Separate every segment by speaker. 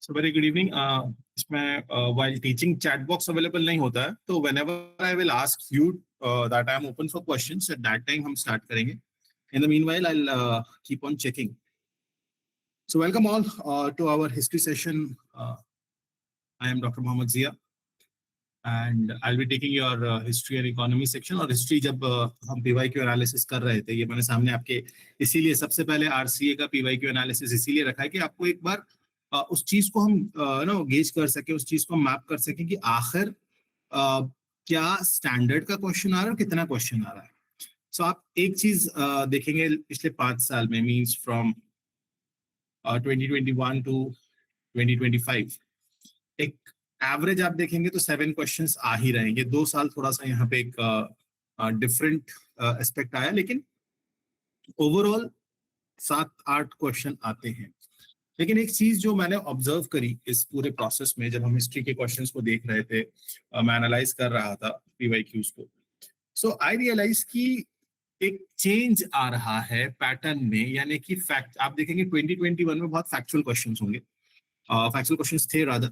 Speaker 1: So very good evening. इसमें while teaching chat box available नहीं होता है, तो whenever I will ask you that I am open for questions, at that time हम start करेंगे. In the meanwhile, I'll keep on checking. So welcome all to our history session. I am Dr. Mohammad Zia, and I'll be taking your history and economy section. और history जब हम PYQ analysis कर रहे थे, ये मैंने सामने आपके इसीलिए सबसे पहले RCA का PYQ analysis इसीलिए रखा है कि आपको एक बार उस चीज को हम गेज कर सके, उस चीज को मैप कर सके कि आखिर क्या स्टैंडर्ड का क्वेश्चन आ रहा है और कितना क्वेश्चन आ रहा है. सो आप एक चीज देखेंगे पिछले 5 साल में, मींस फ्रॉम 2021 टू 2025, एक एवरेज आप देखेंगे तो 7 क्वेश्चंस आ ही रहेंगे. 2 साल थोड़ा सा यहाँ पे एक डिफरेंट एस्पेक्ट आया, लेकिन ओवरऑल 7-8 क्वेश्चन आते हैं. लेकिन एक चीज जो मैंने ऑब्जर्व करी इस पूरे प्रोसेस में, जब हम हिस्ट्री के क्वेश्चंस को देख रहे थे, मैं एनालाइज कर रहा था पीवाईक्यूज को, सो आई रियलाइज कि एक चेंज आ रहा है पैटर्न में. यानी कि फैक्ट आप देखेंगे 2021 में बहुत फैक्चुअल क्वेश्चंस होंगे, फैक्चुअल क्वेश्चंस थे रादर.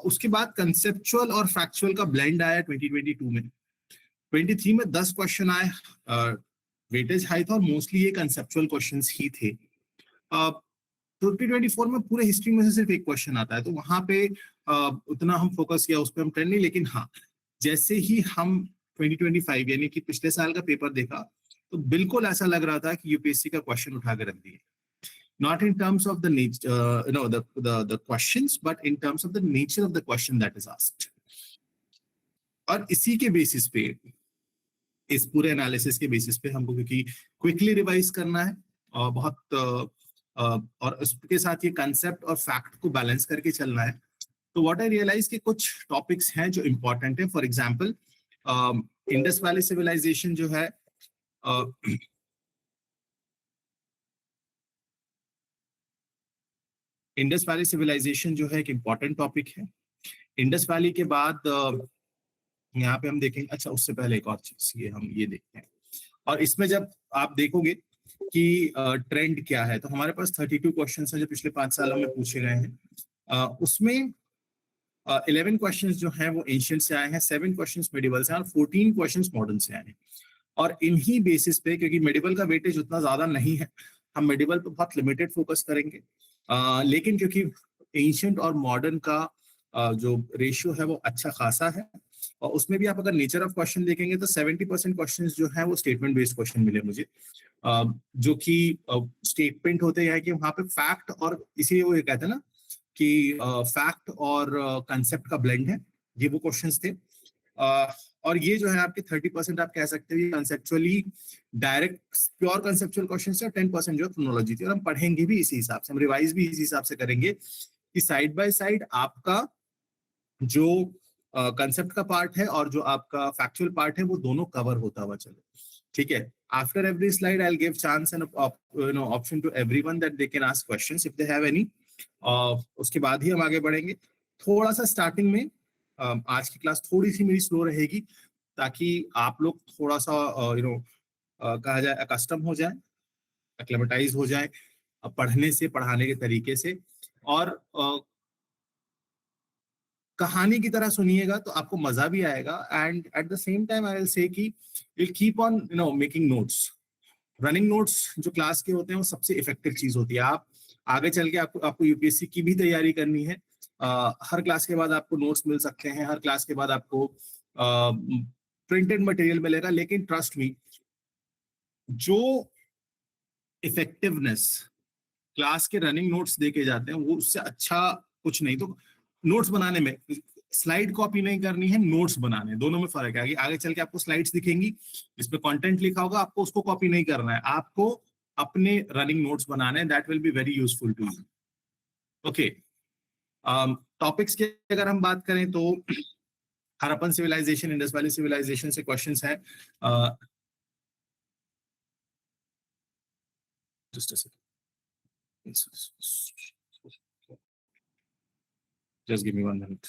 Speaker 1: उसके बाद कंसेप्चुअल और फैक्चुअल का ब्लेंड आया 2022 में. 23 में 10 क्वेश्चन आए, वेटेज हाई था और मोस्टली ये कंसेप्चुअल क्वेश्चंस ही थे. 2024 में पूरे हिस्ट्री में से सिर्फ एक क्वेश्चन आता है, तो वहां पे उतना हम फोकस किया उस पर हम ट्रेंड नहीं. लेकिन हाँ, जैसे ही हम 2025 यानी कि पिछले साल का पेपर देखा, तो बिल्कुल ऐसा लग रहा था कि यूपीएससी का क्वेश्चन उठा के रख दिए. Not in terms of the questions, but in terms of the nature of the question that is asked. और इसी के बेसिस पे, इस पूरे एनालिसिस के बेसिस पे हमको, क्योंकि क्विकली रिवाइज करना है और बहुत और उसके साथ ये कंसेप्ट और फैक्ट को बैलेंस करके चलना है, तो व्हाट आई रियलाइज कि कुछ टॉपिक्स हैं जो इंपॉर्टेंट है. For example, Indus valley civilization जो है, इंडस वैली सिविलाइजेशन जो है एक इंपॉर्टेंट टॉपिक है. इंडस वैली के बाद यहाँ पे हम देखेंगे, अच्छा उससे पहले एक और चीज ये देखते हैं. और इसमें जब आप देखोगे कि ट्रेंड क्या है, तो हमारे पास 32 क्वेश्चन है जो पिछले 5 सालों में पूछे गए हैं. उसमें 11 क्वेश्चंस जो हैं वो एंशिएंट से आए हैं, 7 क्वेश्चंस मेडिवल से और 14 क्वेश्चंस मॉडर्न से आए हैं. और इन्हीं बेसिस पे, क्योंकि मेडिवल का वेटेज उतना ज्यादा नहीं है, हम मेडिवल पे बहुत लिमिटेड फोकस करेंगे. लेकिन क्योंकि एंशिएंट और मॉडर्न का जो रेशियो है वो अच्छा खासा है, और उसमें भी आप अगर नेचर ऑफ क्वेश्चन देखेंगे तो 70% क्वेश्चन जो है वो स्टेटमेंट बेस्ड क्वेश्चन मिले मुझे, जो कि स्टेटमेंट होते हैं कि वहां पे फैक्ट, और इसीलिए वो ये कहते हैं ना कि फैक्ट और कंसेप्ट का ब्लेंड है. ये वो क्वेश्चंस थे. और ये जो है आपके 30% आप कह सकते हैं conceptually direct pure conceptual question है, 10% जो क्रोनोलॉजी थी. और हम पढ़ेंगे भी इसी हिसाब से, हम रिवाइज भी इसी हिसाब से करेंगे कि साइड बाय साइड आपका जो कंसेप्ट का पार्ट है और जो आपका फैक्चुअल पार्ट है वो दोनों कवर होता हुआ चले. ठीक है. After every slide I will give chance and option to everyone that they can ask questions if they have any. उसके बाद ही हम आगे बढ़ेंगे. थोड़ा सा स्टार्टिंग में आज की क्लास थोड़ी सी मेरी स्लो रहेगी, ताकि आप लोग थोड़ा सा कहा जाए अकस्टम हो जाए, एक्लेमेटाइज हो जाए पढ़ने से, पढ़ाने के तरीके से. और कहानी की तरह सुनिएगा तो आपको मजा भी आएगा. And at the same time I will say कि will keep on making notes. Running notes जो क्लास के होते हैं वो सबसे इफेक्टिव चीज होती है. आप आगे चल के आपको यूपीएससी की भी तैयारी करनी है. हर क्लास के बाद आपको नोट्स मिल सकते हैं, हर क्लास के बाद आपको प्रिंटेड मटेरियल मिलेगा. लेकिन ट्रस्ट मी, जो इफेक्टिवनेस क्लास के रनिंग नोट्स देके जाते हैं वो उससे अच्छा कुछ नहीं. तो नोट्स बनाने में स्लाइड कॉपी नहीं करनी है, नोट्स बनाने, दोनों में फर्क है. आगे चल के आपको स्लाइड्स दिखेंगी, इसमें कंटेंट लिखा होगा, आपको उसको कॉपी नहीं करना है, आपको अपने रनिंग नोट्स बनाने हैं. That will be very useful to you. Okay. Topics की अगर हम बात करें तो Harappan civilization, Indus valley civilization से क्वेश्चंस हैं. Just a second, just give me 1 minute.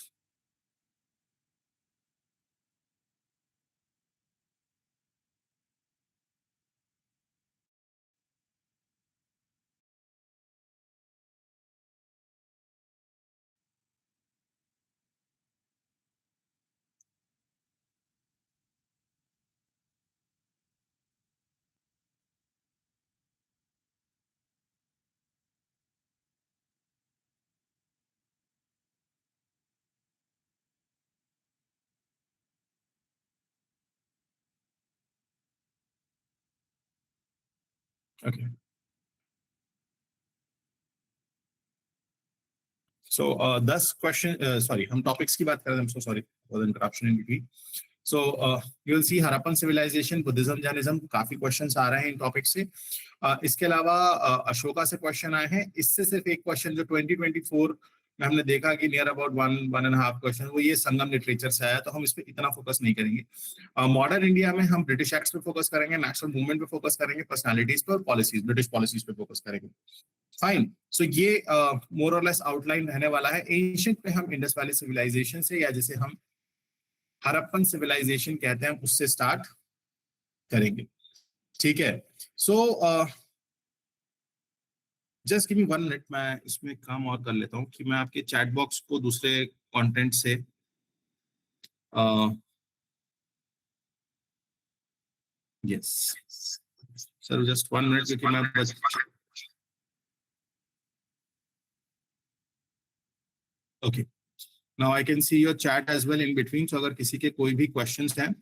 Speaker 1: Okay. So 10 question, sorry हम टॉपिक्स की बात कर रहे हैं, sorry for the interruption in between. So you will see Harappan civilization, Buddhism, Jainism, काफी क्वेश्चंस आ रहे हैं इन टॉपिक से. इसके अलावा अशोका से क्वेश्चन आए हैं. इससे सिर्फ एक क्वेश्चन जो 2024 में हमने देखा कि नियर अबाउट 1.5 क्वेश्चन, वो ये संगम लिटरेचर से आया, तो हम इस पे इतना फोकस नहीं करेंगे. मॉडर्न इंडिया में हम ब्रिटिश एक्ट्स पे फोकस करेंगे, नेशनल मूवमेंट पे फोकस करेंगे, पर्सनालिटीज पे और पॉलिसीज, ब्रिटिश पॉलिसीज पे फोकस करेंगे. फाइन. सो ये मोर और लेस आउटलाइन रहने वाला है. एंशिएंट पे हम इंडस वैली सिविलाइजेशन से, या जिसे हम हड़प्पन सिविलाइजेशन कहते हैं, उससे स्टार्ट करेंगे. ठीक है. So just give me 1 minute, मैं इसमें काम और कर लेता हूँ कि मैं आपके चैट बॉक्स को दूसरे कंटेंट से यस सर, जस्ट 1 मिनट, क्योंकि मैं okay. Now I can see your chat as well in between. So अगर किसी के कोई भी क्वेश्चंस हैं,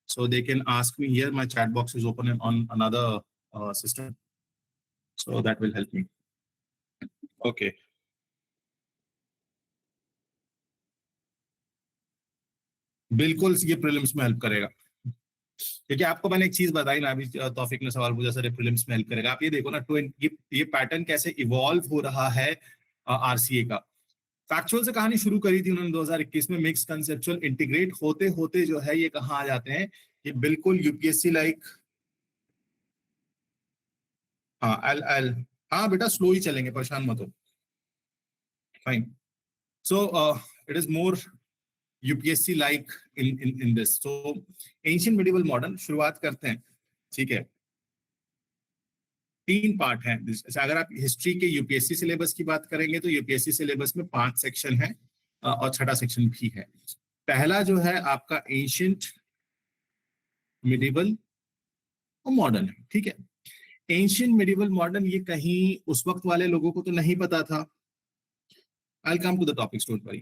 Speaker 1: so they can ask me here. My chat box is open on another system, so that will help me. Okay. बिल्कुल ये prelims में help करेगा, क्योंकि आपको मैंने एक चीज बताई ना अभी, तौफीक ने सवाल पूछा सर प्रीलिम्स में हेल्प करेगा. आप ये देखो ना, ये पैटर्न कैसे इवॉल्व हो रहा है आरसीए का. फैक्चुअल से कहानी शुरू करी थी उन्होंने 2021 में, मिक्स कंसेप्चुअल इंटीग्रेट होते होते जो है ये कहाँ आ जाते हैं, ये बिल्कुल यूपीएससी लाइक. हाँ एल हाँ बेटा, स्लो ही चलेंगे, परेशान मत हो. Fine. So it is more UPSC like in this. So ancient medieval modern शुरुआत करते हैं. ठीक है. 3 पार्ट हैं. अगर आप हिस्ट्री के यूपीएससी सिलेबस की बात करेंगे तो यूपीएससी सिलेबस में 5 सेक्शन है और 6ठा सेक्शन भी है. पहला जो है आपका एंशिएंट, मिडिवल और मॉडर्न है. ठीक है. एंशिएंट, मिडिवल, मॉडर्न, ये कहीं उस वक्त वाले लोगों को तो नहीं पता था. I'll come to the topics, don't worry.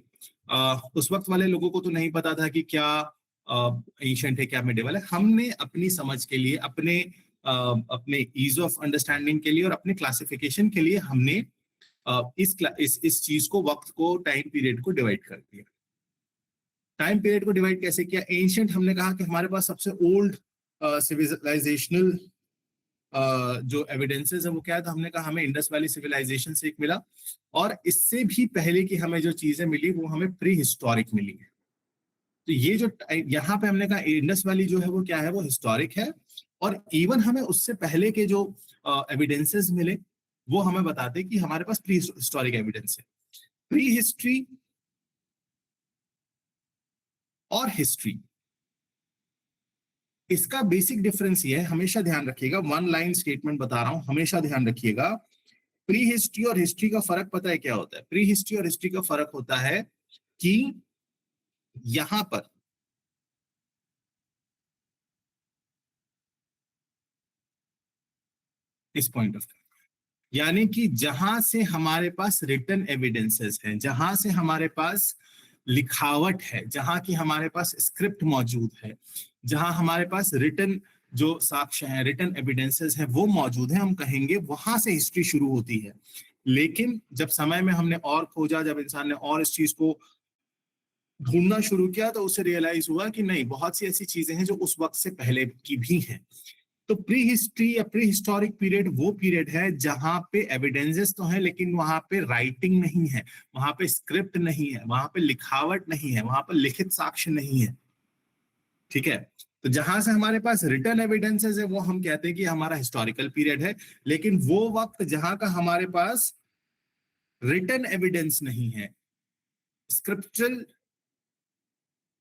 Speaker 1: उस वक्त वाले लोगों को तो नहीं पता था कि क्या एंशिएंट है, क्या मिडिवल है. हमने अपनी समझ के लिए, अपने ईज ऑफ अंडरस्टैंडिंग के लिए और अपने क्लासिफिकेशन के लिए हमने इस चीज को, वक्त को, टाइम पीरियड को डिवाइड कर दिया. टाइम पीरियड को डिवाइड कैसे किया? एंशिएंट हमने कहा कि हमारे पास सबसे ओल्ड सिविलाइजेशनल जो एविडेंसेस है वो क्या है, तो हमने कहा हमें इंडस वैली सिविलाइजेशन से एक मिला, और इससे भी पहले की हमें जो चीजें मिली वो हमें प्री हिस्टोरिक मिली है. तो ये जो यहाँ पे हमने कहा इंडस वैली जो है वो क्या है, वो हिस्टोरिक है. और इवन हमें उससे पहले के जो एविडेंसेस मिले वो हमें बताते कि हमारे पास प्री हिस्टोरिक एविडेंस है. प्री हिस्ट्री और हिस्ट्री, इसका बेसिक डिफरेंस ये है, हमेशा ध्यान रखिएगा, 1 लाइन स्टेटमेंट बता रहा हूं, हमेशा ध्यान रखिएगा. प्री हिस्ट्री और हिस्ट्री का फर्क पता है क्या होता है? प्री हिस्ट्री और हिस्ट्री का फर्क होता है कि यहां पर इस पॉइंट ऑफ टाइम, यानी कि जहां से हमारे पास रिटन एविडेंसेस हैं, जहां से हमारे पास लिखावट है, जहां की हमारे पास स्क्रिप्ट मौजूद है, जहां हमारे पास रिटन जो साक्ष्य हैं, रिटन एविडेंसेस हैं वो मौजूद हैं, हम कहेंगे वहां से हिस्ट्री शुरू होती है. लेकिन जब समय में हमने और खोजा, जब इंसान ने और इस चीज को ढूंढना शुरू किया, तो उसे रियलाइज हुआ कि नहीं, बहुत सी ऐसी चीजें हैं जो उस वक्त से पहले की भी हैं. तो प्री हिस्ट्री या प्री हिस्टोरिक पीरियड वो पीरियड है जहां पे एविडेंसेस तो हैं, लेकिन वहां पे राइटिंग नहीं है, वहां पे स्क्रिप्ट नहीं है, वहां पे लिखावट नहीं है, वहां पर लिखित साक्ष्य नहीं है. ठीक है. तो जहां से हमारे पास रिटन एविडेंसेस है वो हम कहते हैं कि हमारा हिस्टोरिकल पीरियड है. लेकिन वो वक्त जहां का हमारे पास रिटन एविडेंस नहीं है, स्क्रिप्चरल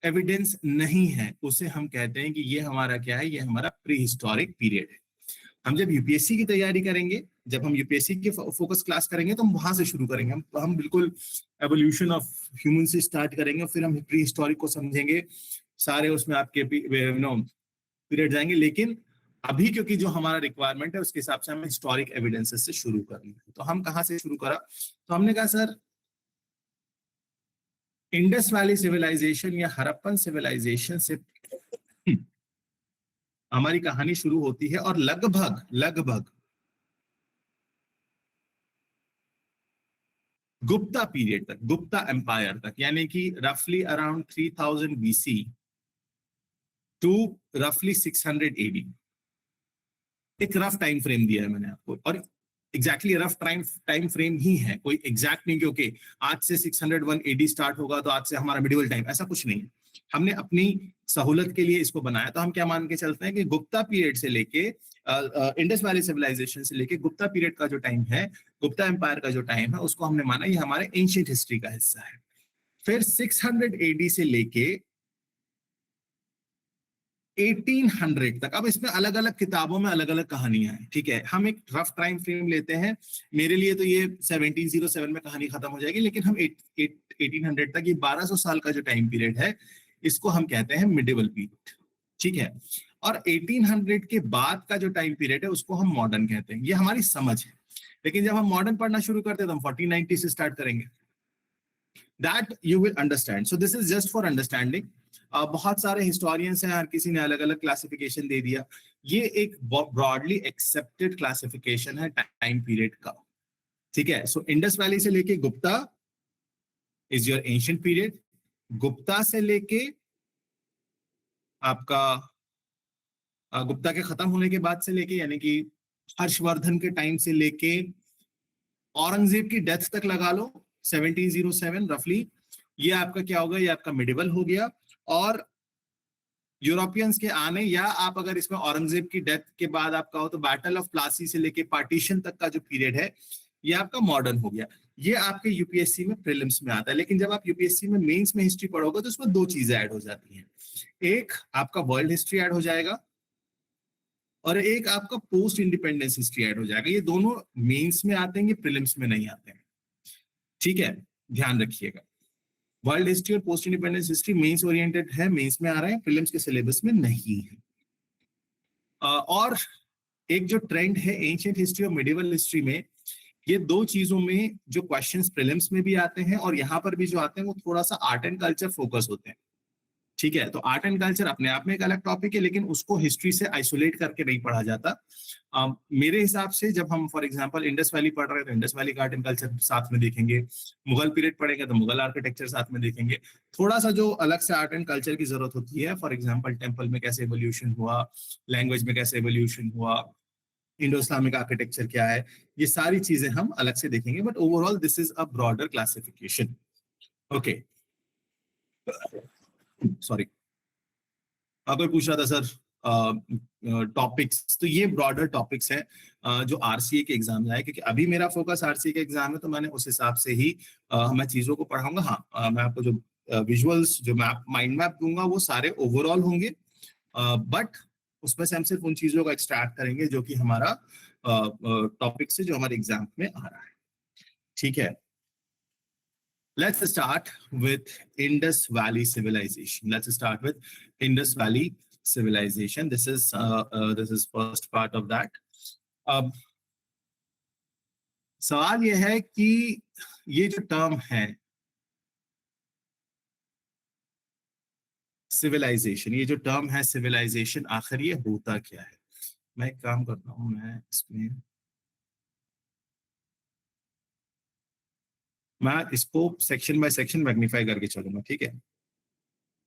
Speaker 1: एविडेंस नहीं है, उसे हम कहते हैं कि ये हमारा क्या है, ये हमारा प्री हिस्टोरिक पीरियड है. हम जब यूपीएससी की तैयारी करेंगे, जब हम यूपीएससी की फोकस क्लास करेंगे, तो हम वहां से शुरू करेंगे. हम बिल्कुल एवोल्यूशन ऑफ ह्यूमन से स्टार्ट करेंगे, फिर हम प्री हिस्टोरिक को समझेंगे, सारे उसमें आपके पीरियड जाएंगे. लेकिन अभी क्योंकि जो हमारा रिक्वायरमेंट है उसके हिसाब से हमें हिस्टोरिक एविडेंसेस से शुरू करना है. तो हम कहाँ से शुरू करा? तो हमने कहा सर इंडस वैली सिविलाइजेशन या हड़प्पन सिविलाइजेशन से हमारी कहानी शुरू होती है, और लगभग गुप्ता पीरियड तक, गुप्ता एम्पायर तक, यानी कि रफली अराउंड 3000 BC टू रफली 600 AD। एक रफ टाइम फ्रेम दिया है मैंने आपको, और एग्जैक्टली रफ टाइम फ्रेम ही है, कोई एग्जैक्ट नहीं क्योंकि आज से 601 AD स्टार्ट होगा तो आज से हमारा मिडिवल टाइम, ऐसा कुछ नहीं है। हमने अपनी सहूलत के लिए इसको बनाया, तो हम क्या मान के चलते हैं कि गुप्ता पीरियड से लेके इंडस वैली सिविलाइजेशन से लेके गुप्ता पीरियड का जो टाइम है, गुप्ता एम्पायर का जो टाइम है, उसको हमने माना ये हमारे एंशिएंट हिस्ट्री का हिस्सा है। फिर 600 AD से लेके 1800 तक, अब इसमें अलग अलग किताबों में अलग अलग कहानियां हैं, ठीक है। हम एक रफ टाइम फ्रेम लेते हैं, मेरे लिए तो ये 1707 में कहानी खत्म हो जाएगी, लेकिन हम 1800 तक, ये 1200 साल का जो टाइम पीरियड है, इसको हम कहते हैं मिडिवल पीरियड, ठीक है। और 1800 के बाद का जो टाइम पीरियड है उसको हम मॉडर्न कहते हैं, ये हमारी समझ है। लेकिन जब हम मॉडर्न पढ़ना शुरू करते हैं तो हम 1490 से स्टार्ट करेंगे, that you will understand. So this is just for understanding. बहुत सारे हिस्टोरियंस हैं, हर किसी ने अलग अलग क्लासिफिकेशन दे दिया, ये एक ब्रॉडली एक्सेप्टेड क्लासिफिकेशन है टाइम पीरियड का, ठीक है। सो इंडस वैली से लेके Gupta is your ancient period, Gupta से लेके आपका गुप्ता के खत्म होने के बाद से लेके, यानी कि हर्षवर्धन के टाइम से लेके औरंगजेब की डेथ तक लगा लो 1707 रफली, ये आपका क्या होगा, ये आपका मिडिवल हो गया। और यूरोपियंस के आने, या आप अगर इसमें औरंगजेब की डेथ के बाद आपका हो तो बैटल ऑफ प्लासी से लेके पार्टीशन तक का जो पीरियड है, ये आपका मॉडर्न हो गया। ये आपके यूपीएससी में प्रीलिम्स में आता है, लेकिन जब आप यूपीएससी में मेंस में हिस्ट्री पढ़ोगे तो उसमें दो चीजें ऐड हो जाती हैं, एक आपका वर्ल्ड हिस्ट्री ऐड हो जाएगा और एक आपका पोस्ट इंडिपेंडेंस हिस्ट्री ऐड हो जाएगा। ये दोनों मेंस में आते हैं, ये प्रीलिम्स में नहीं आते हैं, ठीक है, ध्यान रखिएगा। वर्ल्ड हिस्ट्री और post independence history mains oriented है, मेंस में आ रहे हैं, प्रीलिम्स के सिलेबस में नहीं है। और एक जो ट्रेंड है एंशिएंट हिस्ट्री और मिडिवल हिस्ट्री में, ये दो चीजों में जो क्वेश्चंस प्रीलिम्स में भी आते हैं और यहाँ पर भी जो आते हैं वो थोड़ा सा आर्ट एंड कल्चर फोकस होते हैं, ठीक है। तो आर्ट एंड कल्चर अपने आप में एक अलग टॉपिक है, लेकिन उसको हिस्ट्री से आइसोलेट करके नहीं पढ़ा जाता। मेरे हिसाब से जब हम फॉर एग्जांपल इंडस वैली पढ़ रहे हैं तो इंडस वैली का आर्ट एंड कल्चर साथ में देखेंगे, मुगल पीरियड पढ़ेंगे तो मुगल आर्किटेक्चर साथ में देखेंगे। थोड़ा सा जो अलग से आर्ट एंड कल्चर की जरूरत होती है, फॉर एग्जाम्पल टेम्पल में कैसे एवोल्यूशन हुआ, लैंग्वेज में कैसे एवोल्यूशन हुआ, इंडो इस्लामिक आर्किटेक्चर क्या है, ये सारी चीजें हम अलग से देखेंगे। But overall this is a broader classification, okay. Sorry, अगर पूछ रहा था सर टॉपिक्स, तो ये ब्रॉडर टॉपिक्स हैं जो आरसीए के एग्जाम में आए, क्योंकि अभी मेरा फोकस आरसीए के एग्जाम है तो मैंने उस हिसाब से ही मैं चीजों को पढ़ाऊंगा। हाँ, मैं आपको जो विजुअल्स, जो मैप, माइंड मैप दूंगा वो सारे ओवरऑल होंगे, बट उसमें से हम सिर्फ उन चीजों का एक्सट्रैक्ट करेंगे जो कि हमारा टॉपिक से जो हमारे एग्जाम में आ रहा है, ठीक है। Let's start with Indus Valley civilization. Let's start with Indus Valley civilization. This is first part of that. अब सवाल यह है कि ये जो टर्म है सिविलाइजेशन, ये जो टर्म है सिविलाइजेशन, आखिर ये होता क्या है। मैं एक काम करता हूं, मैं इसको सेक्शन बाय सेक्शन मैग्नीफाई करके चलूंगा, ठीक है।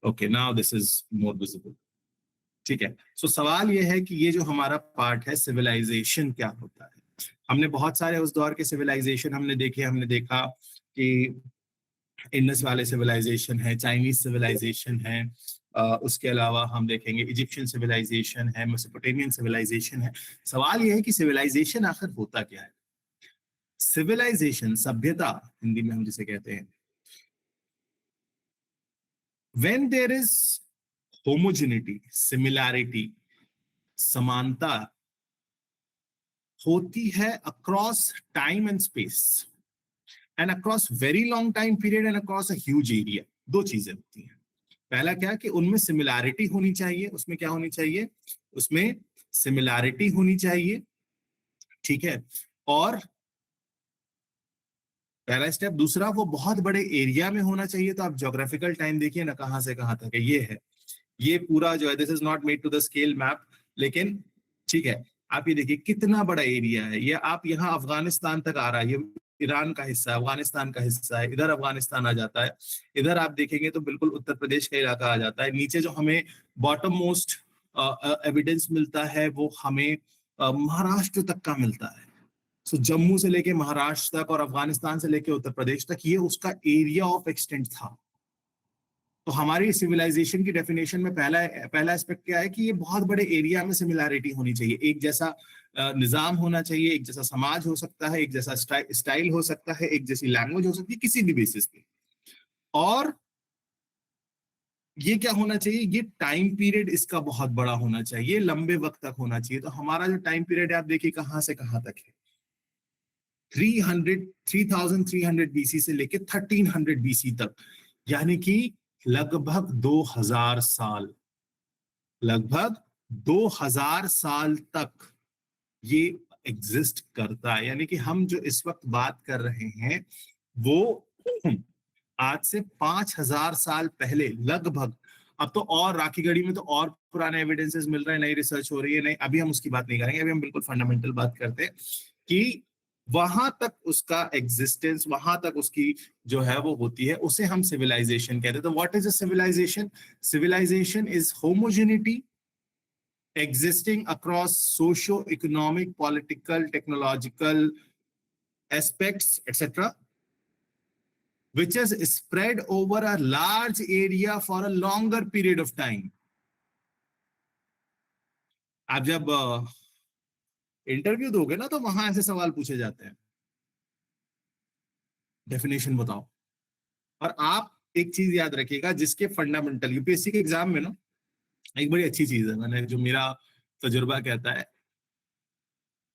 Speaker 1: Okay, now this is more visible, ठीक है। सो सवाल ये है कि ये जो हमारा पार्ट है सिविलाइजेशन क्या होता है। हमने बहुत सारे उस दौर के सिविलाइजेशन हमने देखे, हमने देखा कि इंडस वाले सिविलाइजेशन है, चाइनीज सिविलाइजेशन है, उसके अलावा हम देखेंगे इजिप्शियन सिविलाइजेशन है, मेसोपोटामियन सिविलाइजेशन है। सवाल ये है कि सिविलाइजेशन आखिर होता क्या है। सिविलाइजेशन, सभ्यता हिंदी में हम जिसे कहते हैं, when there is homogeneity, similarity, समानता होती है across time and space and across very long time period and across a huge area. दो चीजें होती हैं, पहला क्या कि उनमें सिमिलैरिटी होनी चाहिए, उसमें क्या होनी चाहिए, उसमें सिमिलैरिटी होनी चाहिए, ठीक है। और पहला स्टेप, दूसरा वो बहुत बड़े एरिया में होना चाहिए। तो आप ज्योग्राफिकल टाइम देखिए ना, कहां से कहां तक है, ये है, ये पूरा जो है, this is not made to the scale map, लेकिन ठीक है, आप ये देखिए कितना बड़ा एरिया है, ये आप यहाँ अफगानिस्तान तक आ रहा है, ये ईरान का हिस्सा है, अफगानिस्तान का हिस्सा है, इधर अफगानिस्तान आ जाता है, इधर आप देखेंगे तो बिल्कुल उत्तर प्रदेश का इलाका आ जाता है। नीचे जो हमें बॉटम मोस्ट एविडेंस मिलता है वो हमें महाराष्ट्र तक का मिलता है। सो जम्मू से लेके महाराष्ट्र तक और अफगानिस्तान से लेके उत्तर प्रदेश तक ये उसका एरिया ऑफ एक्सटेंट था। तो हमारी सिविलाइजेशन की डेफिनेशन में पहला एस्पेक्ट क्या है कि ये बहुत बड़े एरिया में सिमिलैरिटी होनी चाहिए, एक जैसा निजाम होना चाहिए, एक जैसा समाज हो सकता है, एक जैसा स्टाइल हो सकता है, एक जैसी लैंग्वेज हो सकती है किसी भी बेसिस पे। और ये क्या होना चाहिए, ये टाइम पीरियड इसका बहुत बड़ा होना चाहिए, लंबे वक्त तक होना चाहिए। तो हमारा जो टाइम पीरियड है आप देखिए कहां से कहां तक है, 3300 बीसी से लेके 1300 बीसी तक, यानी कि लगभग 2000 साल, लगभग 2000 साल तक ये एग्जिस्ट करता है। यानी कि हम जो इस वक्त बात कर रहे हैं वो आज से 5000 साल पहले लगभग, अब तो और राखी गढ़ी में तो और पुराने एविडेंसेस मिल रहे हैं, नई रिसर्च हो रही है, नहीं अभी हम उसकी बात नहीं करेंगे, अभी हम बिल्कुल फंडामेंटल बात करते हैं कि वहां तक उसका एग्जिस्टेंस, वहां तक उसकी जो है वो होती है, उसे हम सिविलाइजेशन कहते हैं। तो what is a civilization? Civilization is homogeneity existing across socio-economic, political, technological aspects, etc., which is spread over a large area for a longer period of time. आप जब इंटरव्यू दोगे ना तो वहां ऐसे सवाल पूछे जाते हैं, डेफिनेशन बताओ। और आप एक चीज याद रखिएगा, जिसके फंडामेंटल यूपीएससी के एग्जाम में ना एक बड़ी अच्छी चीज है, मैंने जो मेरा तजुर्बा कहता है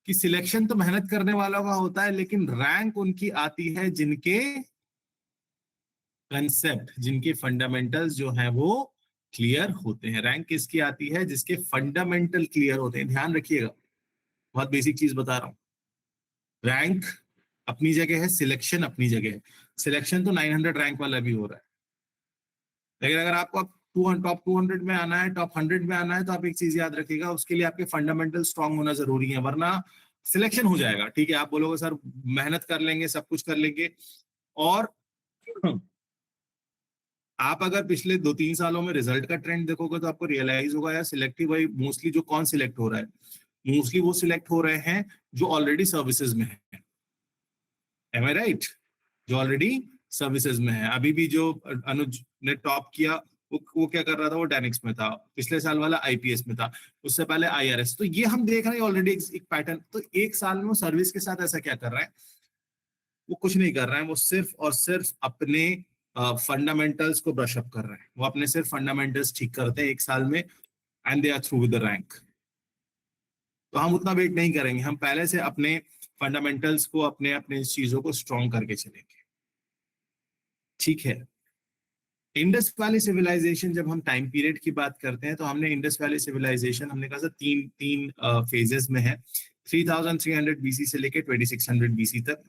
Speaker 1: कि सिलेक्शन तो मेहनत करने वालों का होता है, लेकिन रैंक उनकी आती है जिनके कंसेप्ट, जिनके फंडामेंटल्स जो हैं वो क्लियर होते हैं। रैंक किसकी आती है? जिसके फंडामेंटल क्लियर होते हैं। ध्यान रखिएगा, बहुत बेसिक चीज बता रहा हूं। रैंक अपनी जगह है, सिलेक्शन अपनी जगह है। सिलेक्शन तो 900 रैंक वाला भी हो रहा है, लेकिन अगर आपको टॉप 200 में आना है, टॉप 100 में आना है, तो आप एक चीज याद रखिएगा, उसके लिए आपके फंडामेंटल स्ट्रांग होना जरूरी है, वरना सिलेक्शन हो जाएगा। ठीक है, आप बोलोगे सर मेहनत कर लेंगे, सब कुछ कर लेंगे, और आप अगर पिछले 2-3 सालों में रिजल्ट का ट्रेंड देखोगे तो आपको रियलाइज होगा यार, सिलेक्टिव भाई मोस्टली जो कौन सिलेक्ट हो रहा है, मोस्टली वो सिलेक्ट हो रहे हैं जो ऑलरेडी सर्विसेज में है। एम आई राइट? जो ऑलरेडी सर्विसेज में है। अभी भी जो अनुज ने टॉप किया वो क्या कर रहा था? वो डायनेक्स में था, पिछले साल वाला आईपीएस में था, उससे पहले आईआरएस। तो ये हम देख रहे हैं ऑलरेडी एक पैटर्न। तो एक साल में वो सर्विस के साथ ऐसा क्या कर रहा है? वो कुछ नहीं कर रहा है, वो सिर्फ और सिर्फ अपने फंडामेंटल्स को ब्रशअप कर रहे हैं। वो अपने सिर्फ फंडामेंटल्स ठीक करते हैं एक साल में, and they are through with the rank. तो हम उतना वेट नहीं करेंगे, हम पहले से अपने फंडामेंटल्स को, अपने अपने चीजों को स्ट्रॉन्ग करके चलेंगे। ठीक है, इंडस वैली सिविलाइजेशन, जब हम टाइम पीरियड की बात करते हैं तो हमने इंडस वैली सिविलाइजेशन हमने कहा था तीन तीन फेजेस में है, 3300 बीसी से लेके 2600 बीसी तक।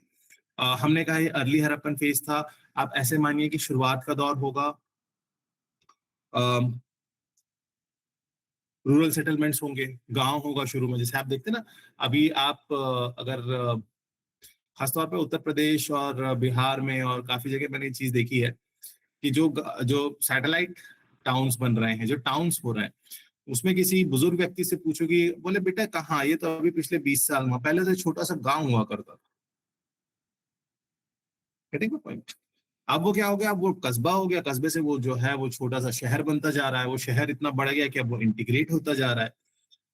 Speaker 1: हमने कहा ये अर्ली हड़प्पन फेज था। आप ऐसे मानिए कि शुरुआत का दौर होगा, रूरल सेटलमेंट्स होंगे, गांव होगा शुरू में, जैसे आप देखते हैं ना। अभी आप अगर खासतौर पे उत्तर प्रदेश और बिहार में और काफी जगह मैंने ये चीज देखी है कि जो सैटेलाइट टाउन्स बन रहे हैं, जो टाउन्स हो रहे हैं, उसमें किसी बुजुर्ग व्यक्ति से पूछोगी, बोले बेटा कहाँ, ये तो अभी पिछले 20 साल में, पहले तो छोटा सा गांव हुआ करता था। Getting the point? अब वो क्या हो गया? अब वो कस्बा हो गया, कस्बे से वो जो है वो छोटा सा शहर बनता जा रहा है, वो शहर इतना बढ़ गया कि अब वो इंटीग्रेट होता जा रहा है,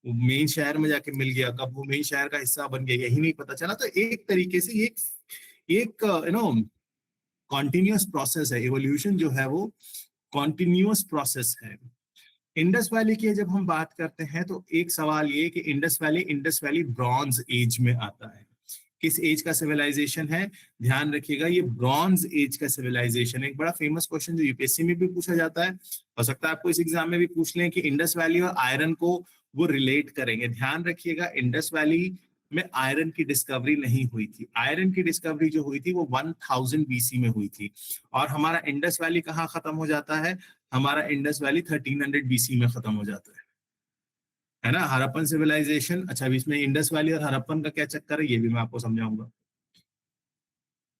Speaker 1: वो मेन शहर में जाके मिल गया। कब वो मेन शहर का हिस्सा बन गया यही नहीं पता चला। तो एक तरीके से ये एक यू नो कॉन्टिन्यूअस प्रोसेस है, इवोल्यूशन जो है वो कॉन्टिन्यूअस प्रोसेस है। इंडस वैली की जब हम बात करते हैं तो एक सवाल ये कि इंडस वैली ब्रॉन्ज एज में आता है। किस एज का सिविलाइजेशन है? ध्यान रखिएगा, ये ब्रॉन्ज एज का सिविलाइजेशन है। एक बड़ा फेमस क्वेश्चन जो यूपीएससी में भी पूछा जाता है, हो सकता है आपको इस एग्जाम में भी पूछ लें कि इंडस वैली और आयरन को वो रिलेट करेंगे। ध्यान रखिएगा, इंडस वैली में आयरन की डिस्कवरी नहीं हुई थी। आयरन की डिस्कवरी जो हुई थी वो 1000 बीसी में हुई थी। और हमारा इंडस वैली कहाँ खत्म हो जाता है? हमारा इंडस वैली 1300 बीसी में खत्म हो जाता है ना। हड़प्पन सिविलाइजेशन, अच्छा अभी इसमें इंडस वैली और हड़प्पन का क्या चक्कर है ये भी मैं आपको समझाऊंगा।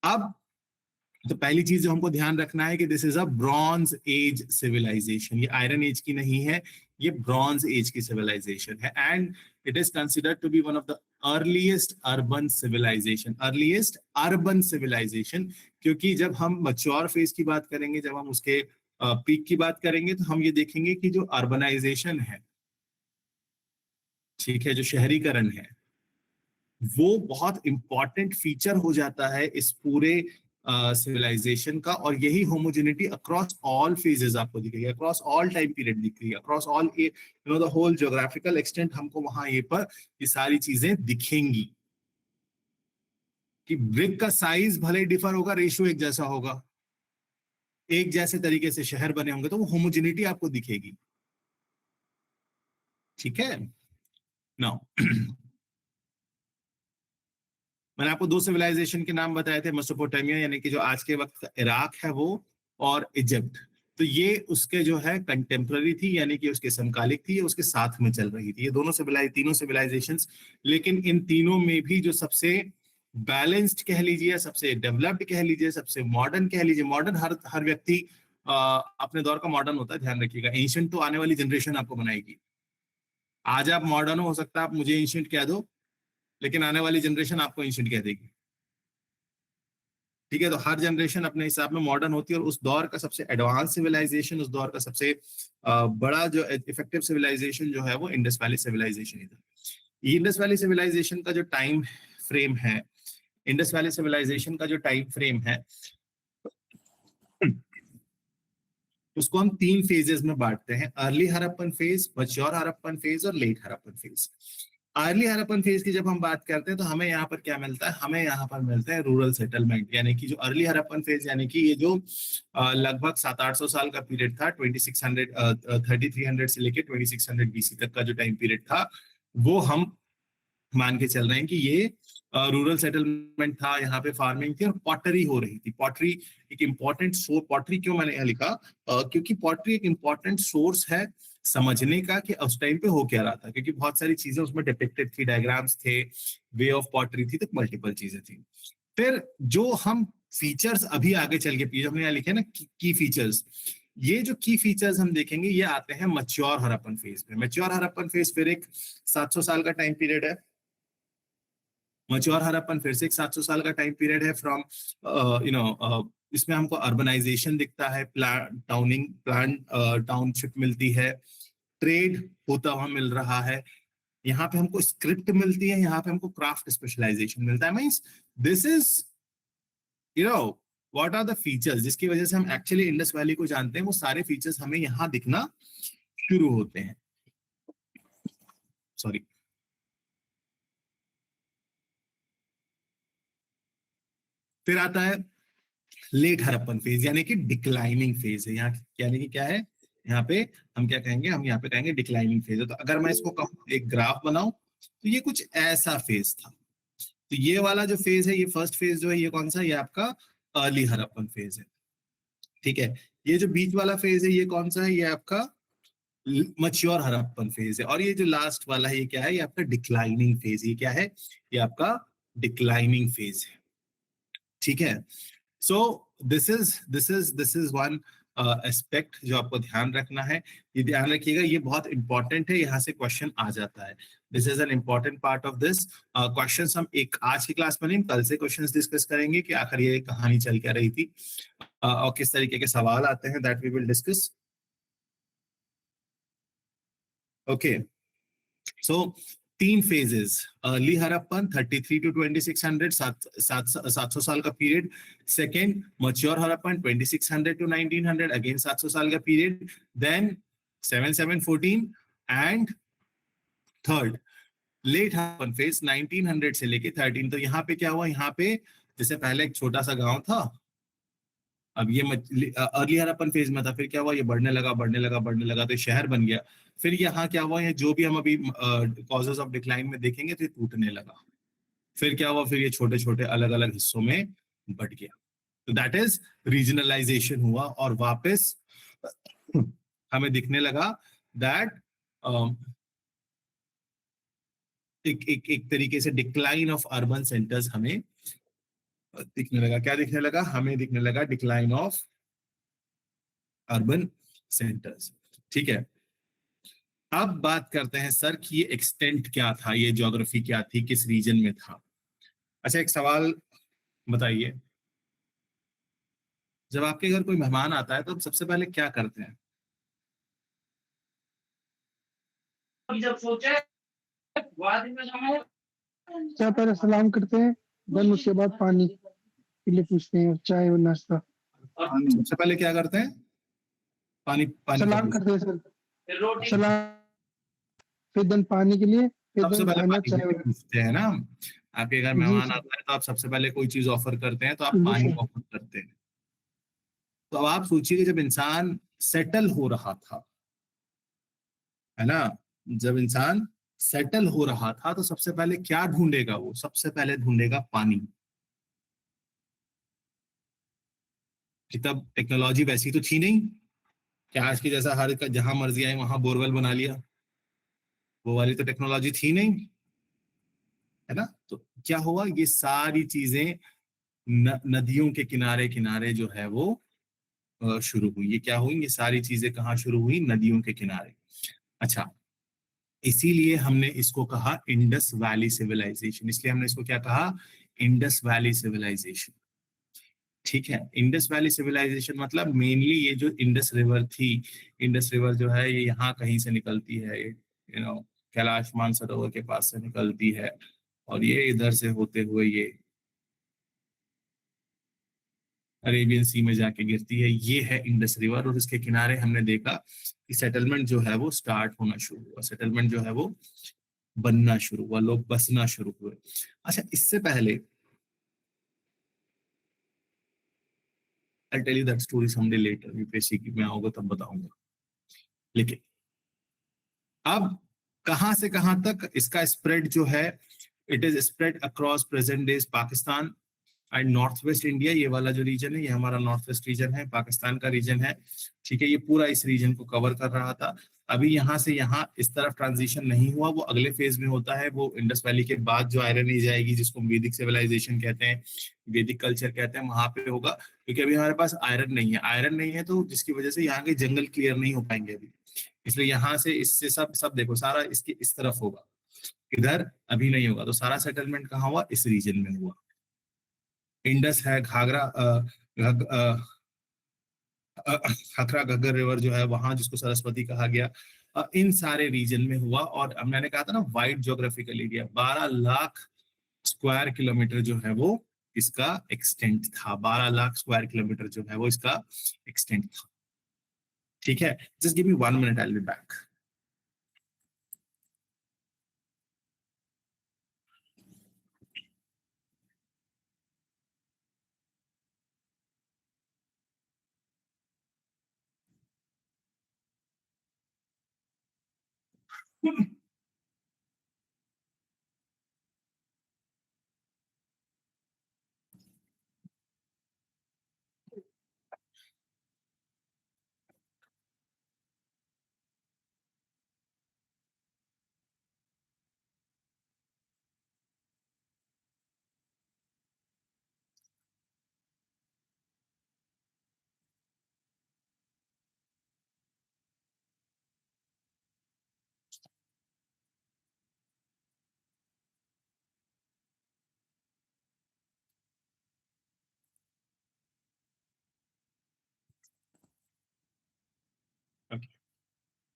Speaker 1: अब तो पहली चीज जो हमको ध्यान रखना है कि this is a bronze age civilization, ये आयरन एज की नहीं है, ये ब्रॉन्ज एज की सिविलाइजेशन है, and it is considered to be one of the earliest urban civilization, earliest urban civilization. क्योंकि जब हम मच्योर फेज की बात करेंगे, जब हम उसके पीक की बात करेंगे, तो हम ये देखेंगे कि जो अर्बनाइजेशन है, ठीक है, जो शहरीकरण है, वो बहुत इंपॉर्टेंट फीचर हो जाता है इस पूरे सिविलाइजेशन का, और यही होमोजेनिटी अक्रॉस ऑल फेजेस आपको दिखेगी, अक्रॉस ऑल टाइम पीरियड दिखेगी, across all the whole geographical extent हमको वहां ये पर ये सारी चीजें दिखेंगी कि ब्रिक का साइज भले डिफर होगा, रेशियो एक जैसा होगा, एक जैसे तरीके से शहर बने होंगे, तो वो होमोजेनिटी आपको दिखेगी। ठीक है, नाउ मैंने आपको दो सिविलाइजेशन के नाम बताए थे, मेसोपोटामिया यानी कि जो आज के वक्त इराक है वो, और इजिप्ट। तो ये उसके जो है कंटेम्प्ररी थी, यानी कि उसके समकालिक थी, ये उसके साथ में चल रही थी, ये दोनों तीनों सिविलाइजेशंस। लेकिन इन तीनों में भी जो सबसे बैलेंस्ड कह लीजिए, सबसे डेवलप्ड कह लीजिए, सबसे मॉडर्न कह लीजिए, मॉडर्न हर व्यक्ति अपने दौर का मॉडर्न होता है, ध्यान रखिएगा। एंशिएंट तो आने वाली जनरेशन आपको बनाएगी। आज आप मॉडर्न हो सकता है आप मुझे एंशिएंट कह दो, लेकिन आने वाली जनरेशन आपको एंशिएंट कह देगी। ठीक है, तो हर जनरेशन अपने हिसाब में मॉडर्न होती है, और उस दौर का सबसे एडवांस सिविलाइजेशन, उस दौर का सबसे बड़ा जो इफेक्टिव सिविलाइजेशन जो है वो इंडस वैली सिविलाइजेशन ही था। ये इंडस वैली सिविलाइजेशन का जो टाइम फ्रेम है, इंडस वैली सिविलाइजेशन का जो टाइम फ्रेम है, उसको हम तीन फेजेस में बांटते हैं, early Harappan phase, mature Harappan phase और late Harappan phase. Early Harappan phase की जब हम बात करते हैं तो हमें यहाँ पर क्या मिलता है, हमें यहाँ पर मिलता है रूरल सेटलमेंट, यानी कि जो अर्ली हड़प्पन फेज, यानी कि ये जो लगभग 700-800 साल का पीरियड था, 3300 से लेकर 2600 बीसी तक का जो टाइम पीरियड था, वो हम मान के चल रहे हैं कि ये रूरल सेटलमेंट था। यहाँ पे फार्मिंग थी और पॉटरी हो रही थी। पॉटरी एक इंपॉर्टेंट सोर्स, पॉटरी क्यों मैंने यहाँ लिखा, क्योंकि पॉटरी एक इंपॉर्टेंट सोर्स है समझने का कि उस टाइम पे हो क्या रहा था, क्योंकि बहुत सारी चीजें उसमें डिपिक्टेड थी, डायग्राम्स थे, वे ऑफ पॉटरी थी, तो मल्टीपल चीजें थी। फिर जो हम फीचर्स अभी आगे चल के, हमने यहाँ लिखे ना की फीचर्स, ये जो की फीचर्स हम देखेंगे ये आते हैं मच्योर हड़प्पन फेज में। मच्योर हड़प्पन फेज फिर एक 700 साल का टाइम पीरियड है। मच्योर हड़प्पन फिर से एक 700 साल का टाइम पीरियड है फ्रॉम इसमें हमको अर्बनाइजेशन दिखता है, प्लान टाउनशिप मिलती है, ट्रेड होता हुआ मिल रहा है, यहाँ पे हमको स्क्रिप्ट मिलती है, यहाँ पे हमको क्राफ्ट स्पेशलाइजेशन मिलता है। Means this is what are the features जिसकी वजह से हम एक्चुअली इंडस वैली को जानते हैं, वो सारे फीचर्स हमें यहाँ दिखना शुरू होते हैं। सॉरी, फिर आता है लेट हड़प्पन फेज, यानी कि डिक्लाइनिंग फेज है यहाँ, यानी कि क्या है यहाँ पे, हम क्या कहेंगे, हम यहाँ पे कहेंगे डिक्लाइनिंग फेज है। तो अगर मैं इसको कहूँ एक ग्राफ बनाऊं, तो ये कुछ ऐसा फेज था। तो ये वाला जो फेज है, ये फर्स्ट फेज जो है, ये कौन सा, ये आपका अर्ली हड़प्पन फेज है। ठीक है, ये जो बीच वाला फेज है ये कौन सा है, ये आपका मच्योर हड़प्पन फेज है। और ये जो लास्ट वाला है ये क्या है, ये आपका डिक्लाइनिंग फेज। ये क्या है, ये आपका डिक्लाइनिंग फेज है। ठीक है, so this is one aspect जो आपको ध्यान रखना है। ये ध्यान रखिएगा, ये बहुत इंपॉर्टेंट है, यहाँ से क्वेश्चन आ जाता है। This is an important part of this question. हम एक आज की क्लास में नहीं, कल से क्वेश्चंस डिस्कस करेंगे कि आखिर ये कहानी चल क्या रही थी, और किस तरीके के सवाल आते हैं, that we will discuss. Okay, so तीन फेजेस, अर्ली हड़प्पन 33 टू 2600, 700 साल का पीरियड। Second mature Harappan 2600 to 1900, again 700 साल का पीरियड। Then 7714, and third late Harappan phase 1900 से लेके 13। तो यहाँ पे क्या हुआ, यहाँ पे जैसे पहले एक छोटा सा गांव था, अब ये अर्ली हड़प्पन फेज में था, फिर क्या हुआ, ये बढ़ने लगा बढ़ने लगा बढ़ने लगा, तो ये शहर बन गया। फिर यहाँ क्या हुआ, ये जो भी हम अभी कॉजेस ऑफ डिक्लाइन में देखेंगे, तो ये टूटने लगा। फिर क्या हुआ, फिर ये छोटे छोटे अलग अलग हिस्सों में बट गया। तो दैट इज रीजनलाइजेशन हुआ, और वापस हमें दिखने लगा दैट एक तरीके से डिक्लाइन ऑफ अर्बन सेंटर्स हमें दिखने लगा, क्या दिखने लगा? हमें दिखने लगा डिक्लाइन ऑफ अर्बन सेंटर्स। ठीक है, अब बात करते हैं सर कि ये एक्सटेंट क्या था, ये ज्योग्राफी क्या थी, किस रीजन में था। अच्छा, एक सवाल बताइए, जब आपके घर कोई मेहमान आता है तो आप सबसे पहले क्या करते हैं?
Speaker 2: जब सोचे क्या पहले सलाम करते हैं, देन उसके बाद पानी के लिए पूछते हैं, चाय और नाश्ता।
Speaker 1: सबसे पहले क्या करते हैं? पानी पानी का
Speaker 2: सलाम
Speaker 1: पूछते
Speaker 2: करते हैं सर, सलाम, फिर देन पानी के लिए, फिर
Speaker 1: हैं। सबसे
Speaker 2: देन
Speaker 1: पहले
Speaker 2: खाना
Speaker 1: पानी के
Speaker 2: चाय।
Speaker 1: लिए पूछते हैं ना। आपके घर
Speaker 2: जी
Speaker 1: मेहमान
Speaker 2: सर।
Speaker 1: आता है तो आप सबसे पहले कोई चीज ऑफर करते हैं तो आप
Speaker 2: जी
Speaker 1: पानी
Speaker 2: सर।
Speaker 1: ऑफर करते हैं। तो अब आप सोचिए कि जब इंसान सेटल हो रहा था, है ना, जब इंसान सेटल हो रहा था तो सबसे पहले क्या ढूंढेगा? वो सबसे पहले ढूंढेगा पानी। कि तब टेक्नोलॉजी वैसी तो थी नहीं कि आज की जैसा हर जहां मर्जी आए वहां बोरवेल बना लिया, वो वाली तो टेक्नोलॉजी थी नहीं, है ना। तो क्या हुआ, ये सारी चीजें नदियों के किनारे किनारे जो है वो शुरू हुई। ये क्या हुई, ये सारी चीजें कहाँ शुरू हुई? नदियों के किनारे। अच्छा, इसीलिए हमने इसको कहा इंडस वैली सिविलाइजेशन। इसलिए हमने इसको क्या कहा? Indus valley civilization. ठीक है, इंडस वैली सिविलाइजेशन मतलब मेनली ये जो इंडस रिवर थी, इंडस रिवर जो है ये यहाँ कहीं से निकलती है, कैलाश मानसरोवर के पास से निकलती है, और ये इधर से होते हुए ये अरेबियन सी में जाके गिरती है। ये है इंडस रिवर, और इसके किनारे हमने देखा कि सेटलमेंट जो है वो स्टार्ट होना शुरू हुआ, सेटलमेंट जो है वो बनना शुरू हुआ, लोग बसना शुरू हुए। अच्छा, इससे पहले I tell you that story someday later, UPSC की मैं आऊंगा तब बताऊंगा। लेकिन अब कहां से कहां तक इसका स्प्रेड जो है, it is spread across present days Pakistan and north west India. ये वाला जो रीजन है ये हमारा नॉर्थ वेस्ट रीजन है, पाकिस्तान का रीजन है। ठीक है, ये पूरा इस रीजन को कवर कर रहा था। अभी यहाँ से यहाँ इस तरफ ट्रांजिशन नहीं हुआ, वो अगले फेज में होता है, वो इंडस वैली के बाद जो आयरन एज आएगी, जिसको वैदिक सिविलाइजेशन कहते हैं, वैदिक कल्चर कहते हैं, वहां पे होगा। क्योंकि अभी हमारे पास आयरन नहीं है, आयरन नहीं है तो जिसकी वजह से यहाँ के जंगल क्लियर नहीं हो पाएंगे अभी। इसलिए यहाँ से इससे सब सब देखो, सारा इसके इस तरफ होगा, इधर अभी नहीं होगा। तो सारा सेटलमेंट कहाँ हुआ? इस रीजन में हुआ। इंडस है, घाघरा खखरा घग्गर रिवर जो है वहां, जिसको सरस्वती कहा गया, इन सारे रीजन में हुआ। और अब मैंने कहा था ना, wide geographical area, 12 lakh square kilometre जो है वो इसका एक्सटेंट था। 12 लाख स्क्वायर किलोमीटर जो है वो इसका एक्सटेंट था। ठीक है, just give me 1 minute, I will be back. Okay.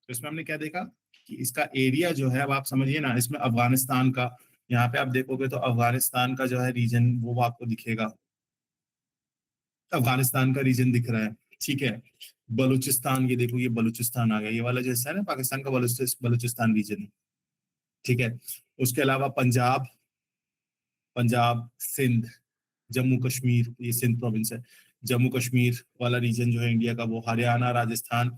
Speaker 1: तो इसमें हमने क्या देखा कि इसका एरिया जो है, अब आप समझिए ना, इसमें अफगानिस्तान का, यहाँ पे आप देखोगे तो अफगानिस्तान का जो है रीजन वो आपको दिखेगा, अफगानिस्तान का रीजन दिख रहा है। ठीक है, बलूचिस्तान, ये देखो, ये बलूचिस्तान आ गया, ये वाला जो हिस्सा है ना पाकिस्तान का, बलूचिस्तान रीजन है। ठीक है, उसके अलावा पंजाब, पंजाब, सिंध, जम्मू कश्मीर, ये सिंध प्रोविंस है, जम्मू कश्मीर वाला रीजन जो है इंडिया का, वो हरियाणा, राजस्थान।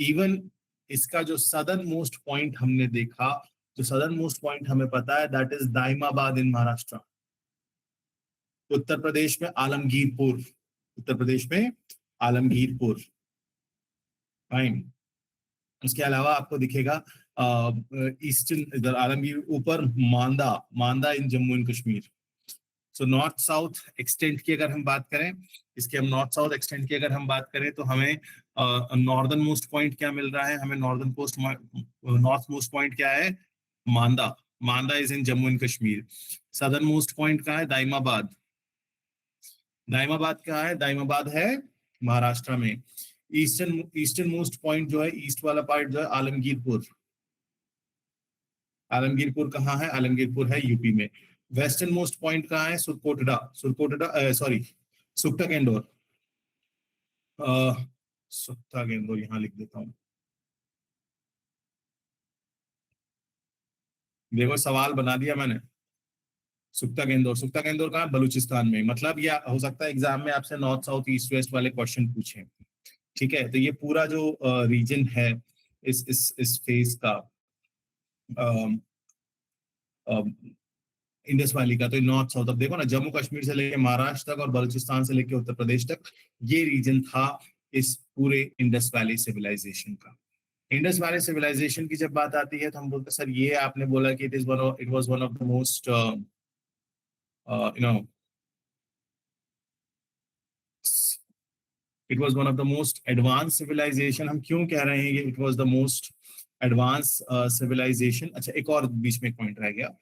Speaker 1: इवन इसका जो सदर्न मोस्ट पॉइंट हमने देखा, जो सदर्न मोस्ट पॉइंट हमें पता है, दैट इज दाइमाबाद इन महाराष्ट्र। उत्तर प्रदेश में आलमगीरपुर, उत्तर प्रदेश में आलमगीरपुर। फाइन। उसके अलावा आपको दिखेगा ईस्टर्न, इधर आलमगीर ऊपर Manda, Manda in Jammu and Kashmir. So north south extent की अगर हम बात करें, इसके हम नॉर्थ साउथ एक्सटेंट की अगर हम बात करें तो हमें नॉर्दर्न मोस्ट पॉइंट क्या मिल रहा है, हमें नॉर्थ मोस्ट पॉइंट क्या है, मांदा। मांदा is in Jammu and Kashmir. Southern most point कहाँ है, दाइमाबाद। दाइमाबाद कहाँ है, दाइमाबाद है महाराष्ट्र में। ईस्टर्न मोस्ट पॉइंट जो है, ईस्ट वाला पार्ट जो है, आलमगीरपुर। आलमगीरपुर कहाँ है, आलमगीरपुर है यूपी में। वेस्टर्न मोस्ट पॉइंट कहाँ है, सुरकोटड़ा सॉरी सुक्ता गेंदोर। सुक्ता गेंदोर यहाँ लिख देता हूँ। देखो सवाल बना दिया मैंने। सुक्ता गेंदोर कहाँ है, बलूचिस्तान में। मतलब ये हो सकता है एग्जाम में आपसे नॉर्थ साउथ ईस्ट वेस्ट वाले क्वेश्चन पूछे। ठीक है, तो ये पूरा जो रीजन है इस फेज का, इंडस वैली का, तो नॉर्थ साउथ। अब देखो ना, जम्मू कश्मीर से लेके महाराष्ट्र तक और बलूचिस्तान से लेके उत्तर प्रदेश तक ये रीजन था इस पूरे इंडस वैली सिविलाइजेशन का। इंडस वैली सिविलाइजेशन की जब बात आती है तो हम बोलते हैं सर ये आपने बोला कि it was one of the most it was one of the most advance civilization. हम क्यों कह रहे हैं ये it was the most advance civilization? अच्छा, एक और बीच में पॉइंट रह गया।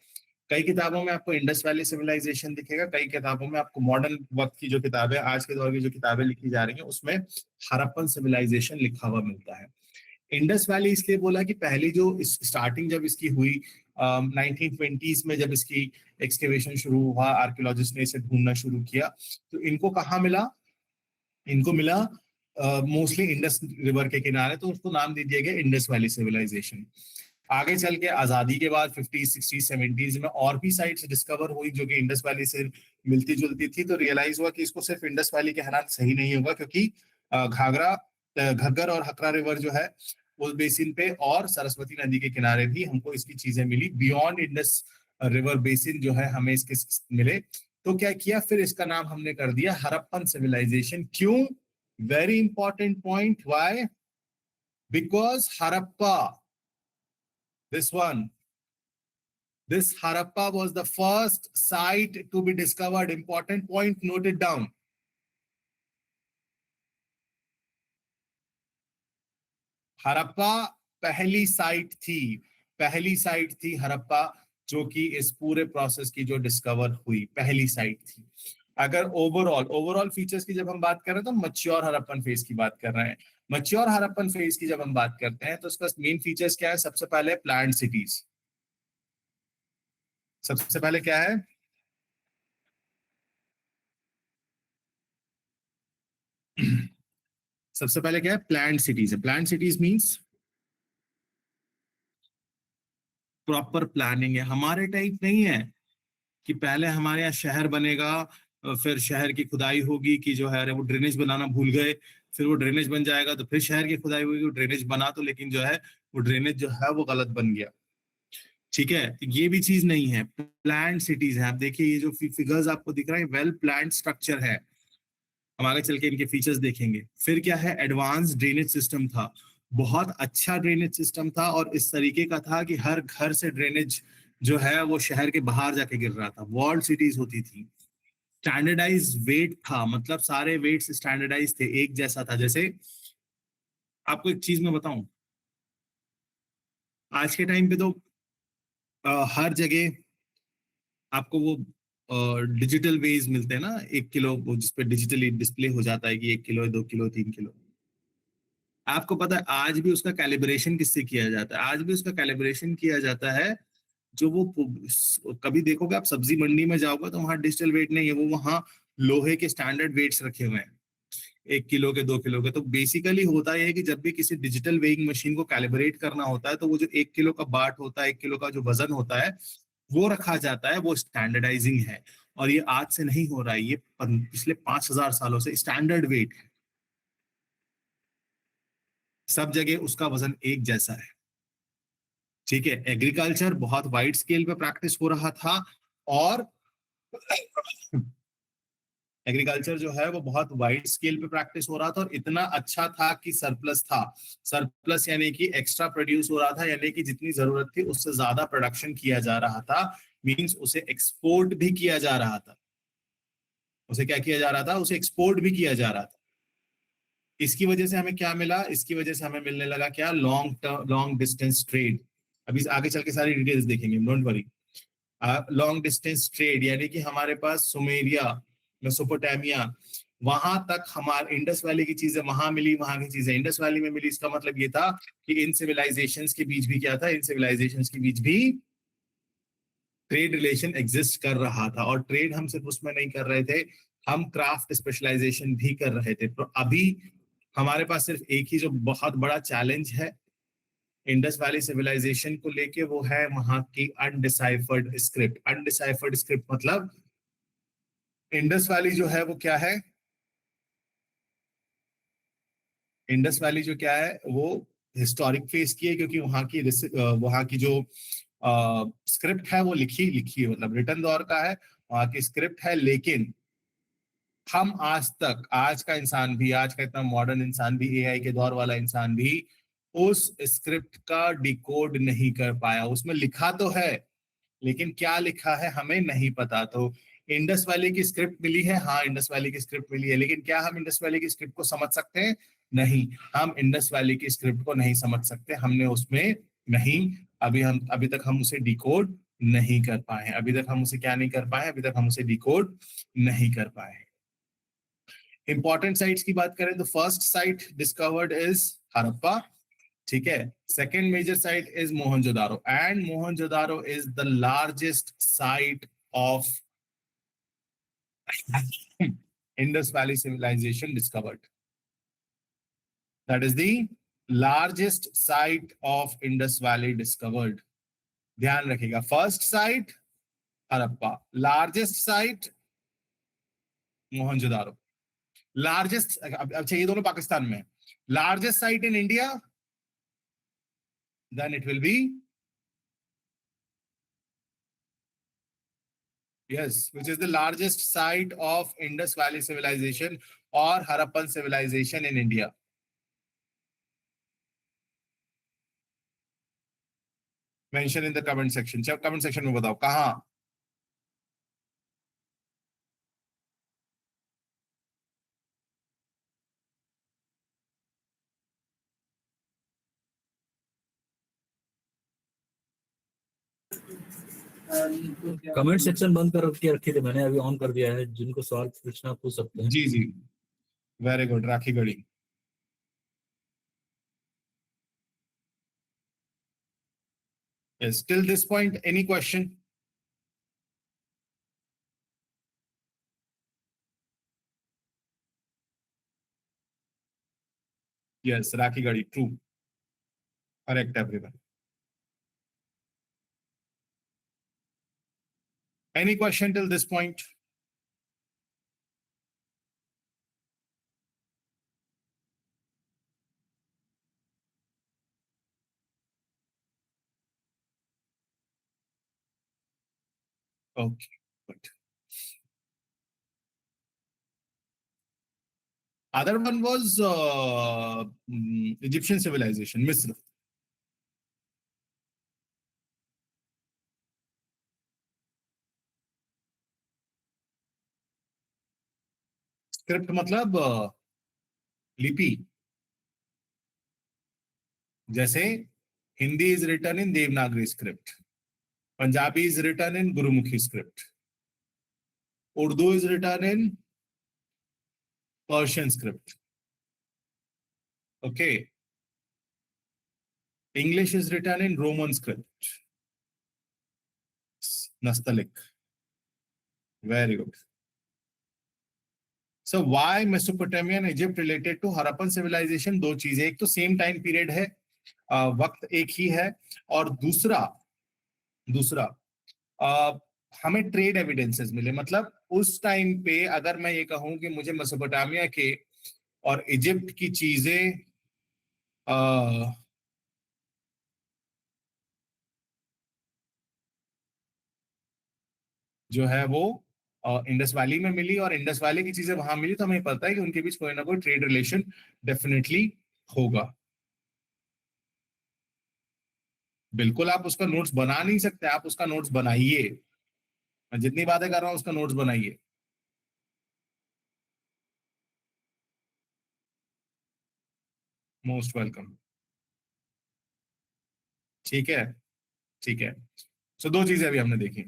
Speaker 1: कई किताबों में आपको इंडस वैली सिविलाइजेशन दिखेगा, कई किताबों में आपको मॉडर्न वक्त की जो किताबें, आज के दौर की जो किताबें लिखी जा रही हैं, उसमें हड़प्पन सिविलाइजेशन लिखा हुआ मिलता है। इंडस वैली इसलिए बोला कि पहली जो स्टार्टिंग जब इसकी हुई 1920s में, जब इसकी एक्सकेवेशन शुरू हुआ, आर्कियोलॉजिस्ट ने इसे ढूंढना शुरू किया, तो इनको कहाँ मिला, इनको मिला मोस्टली इंडस रिवर के किनारे, तो उसको नाम दे दिया गया इंडस वैली सिविलाइजेशन। आगे चल के आजादी के बाद 50s 60s 70s में और भी साइट्स डिस्कवर हुई जो कि इंडस वैली से मिलती जुलती थी, तो रियलाइज हुआ कि इसको सिर्फ इंडस वैली कहना सही नहीं होगा, क्योंकि घग्गर और हकरा रिवर जो है उस बेसिन पे और सरस्वती नदी के किनारे भी हमको इसकी चीजें मिली। बियॉन्ड इंडस रिवर बेसिन जो है हमें इसके मिले। तो क्या किया फिर, इसका नाम हमने कर दिया हड़प्पन सिविलाइजेशन। क्यों? Very important point, why? Because Harappa, this one, this Harappa was the first site to be discovered. Important point, note it down. Harappa पहली साइट थी हड़प्पा, जो कि इस पूरे प्रोसेस की जो डिस्कवर हुई पहली साइट थी। अगर ओवरऑल फीचर्स की जब हम बात कर रहे हैं तो मैच्योर हड़प्पन फेज की बात कर रहे हैं। मैच्योर हड़प्पन फेज की जब हम बात करते हैं तो इसका मेन फीचर्स क्या है? सबसे पहले प्लान्ड सिटीज। सबसे पहले क्या है? सबसे पहले क्या है? प्लान्ड सिटीज है। Planned cities means proper planning है। हमारे टाइप नहीं है कि पहले हमारे यहाँ शहर बनेगा, फिर शहर की खुदाई होगी कि जो है अरे वो ड्रेनेज बनाना भूल गए, फिर वो ड्रेनेज बन जाएगा तो फिर शहर की खुदाई होगी, वो ड्रेनेज बना तो लेकिन जो है वो ड्रेनेज जो है वो गलत बन गया। ठीक है, ये भी चीज नहीं है। प्लान्ड सिटीज है। आप देखिए ये जो फिगर्स आपको दिख रहा है, वेल प्लान्ड स्ट्रक्चर है। हम आगे चल के इनके फीचर्स देखेंगे। फिर क्या है? एडवांस ड्रेनेज सिस्टम था, बहुत अच्छा ड्रेनेज सिस्टम था, और इस तरीके का था कि हर घर से ड्रेनेज जो है वो शहर के बाहर जाके गिर रहा था। वॉल्ड सिटीज होती थी। स्टैंडर्डाइज वेट था, मतलब सारे वेट्स स्टैंडर्डाइज थे, एक जैसा था। जैसे आपको एक चीज मैं बताऊं, आज के टाइम पे तो हर जगह आपको वो डिजिटल वेज मिलते हैं ना, 1 किलो, वो जिसपे डिजिटली डिस्प्ले हो जाता है कि 1 किलो है, 2 किलो, 3 किलो। आपको पता है आज भी उसका कैलिब्रेशन किससे किया जाता है? आज भी उसका कैलिब्रेशन किया जाता है जो वो कभी देखोगे आप सब्जी मंडी में जाओगे तो वहां डिजिटल वेट नहीं है, वो वहां लोहे के स्टैंडर्ड वेट्स रखे हुए हैं, 1 किलो के, 2 किलो के। तो बेसिकली होता है कि जब भी किसी डिजिटल वेइंग मशीन को कैलिब्रेट करना होता है तो वो जो 1 किलो का बाट होता है, 1 किलो का जो वजन होता है वो रखा जाता है, वो स्टैंडर्डाइजिंग है। और ये आज से नहीं हो रहा है, ये पिछले 5,000 सालों से स्टैंडर्ड वेट है, सब जगह उसका वजन एक जैसा है। ठीक है, एग्रीकल्चर बहुत वाइड स्केल पे प्रैक्टिस हो रहा था, और एग्रीकल्चर जो है वो बहुत वाइड स्केल पे प्रैक्टिस हो रहा था, और इतना अच्छा था कि सरप्लस था। सरप्लस यानी कि एक्स्ट्रा प्रोड्यूस हो रहा था, यानी कि जितनी जरूरत थी उससे ज्यादा प्रोडक्शन किया जा रहा था, मींस उसे एक्सपोर्ट भी किया जा रहा था। उसे क्या किया जा रहा था, उसे एक्सपोर्ट भी किया जा रहा था। इसकी वजह से हमें क्या मिला, इसकी वजह से हमें मिलने लगा क्या, लॉन्ग डिस्टेंस ट्रेड। अभी आगे चल के सारी डिटेल्स देखेंगे, don't worry. Long distance trade यानी कि हमारे पास सुमेरिया, मेसोपोटामिया, वहां तक हमारे इंडस वैली की चीजें वहां मिली, वहां की चीजें इंडस वैली में मिली। इसका मतलब ये था कि इन सिविलाइजेशंस के बीच भी क्या था, इन सिविलाइजेशंस के बीच भी ट्रेड रिलेशन एग्जिस्ट कर रहा था। और ट्रेड हम सिर्फ उसमें नहीं कर रहे थे, हम क्राफ्ट स्पेशलाइजेशन भी कर रहे थे। तो अभी हमारे पास सिर्फ एक ही जो बहुत बड़ा चैलेंज है इंडस वैली सिविलाइजेशन को लेके, वो है वहां की अनडिसाइफर्ड स्क्रिप्ट। अनडिसाइफर्ड स्क्रिप्ट मतलब इंडस वैली जो है वो क्या है, इंडस वैली जो क्या है वो हिस्टोरिक फेस की है, क्योंकि वहां की जो स्क्रिप्ट है वो लिखी लिखी है, मतलब रिटर्न दौर का है, वहां की स्क्रिप्ट है। लेकिन हम आज तक, आज का इंसान भी, आज का इतना मॉडर्न इंसान भी, एआई के दौर वाला इंसान भी उस स्क्रिप्ट का डिकोड नहीं कर पाया। उसमें लिखा तो है लेकिन क्या लिखा है हमें नहीं पता। तो इंडस वैली की स्क्रिप्ट मिली है, हाँ इंडस वैली की स्क्रिप्ट मिली है, लेकिन क्या हम इंडस वैली की स्क्रिप्ट को समझ सकते हैं? नहीं, हम इंडस वैली की स्क्रिप्ट को नहीं समझ सकते। हमने उसमें नहीं, अभी तक हम उसे डिकोड नहीं कर पाए हैं। अभी तक हम उसे क्या नहीं कर पाए, अभी तक हम उसे डिकोड नहीं कर पाए। इंपॉर्टेंट साइट्स की बात करें तो first site discovered is Harappa, ठीक है। Second major site is Mohenjodaro, and Mohenjodaro is the largest site of Indus Valley civilization discovered. That is the largest site of Indus Valley discovered. ध्यान रखिएगा, first site Harappa, largest site Mohenjodaro. Largest, अच्छा ये दोनों पाकिस्तान में, largest site in India, then it will be, yes, which is the largest site of Indus Valley civilization or Harappan civilization in India. Mention in the comment section. चलो comment section में बताओ कहाँ।
Speaker 3: Comment section बंद कर के रखे थे मैंने, अभी ऑन कर दिया है, जिनको सवाल पूछना पूछ सकते हैं।
Speaker 1: जी जी, very good, Rakhigarhi. Yes, till this point, any question? Yes, Rakhi Gadi, true. Correct, everyone. Any question till this point? Okay, good. Other one was Egyptian civilization, Misr. Script मतलब लिपि, जैसे Hindi is written in Devanagari script, Punjabi is written in Gurmukhi script, Urdu is written in Persian script, okay, English is written in Roman script, Nastaliq. Very good. So why Mesopotamia and Egypt related to Harappan civilization? दो चीजें, एक तो same time period है, वक्त एक ही है, और दूसरा हमें ट्रेड एविडेंसेस मिले। मतलब उस टाइम पे अगर मैं ये कहूं कि मुझे मेसोपोटामिया के और इजिप्ट की चीजें जो है वो इंडस वैली में मिली और इंडस वैली की चीजें वहां मिली, तो हमें पता है कि उनके बीच कोई ना कोई ट्रेड रिलेशन डेफिनेटली होगा। बिल्कुल, आप उसका नोट्स बना नहीं सकते, आप उसका नोट्स बनाइए। मैं जितनी बातें कर रहा हूं उसका नोट्स बनाइए। Most welcome. ठीक है, ठीक है। सो दो चीजें अभी हमने देखी।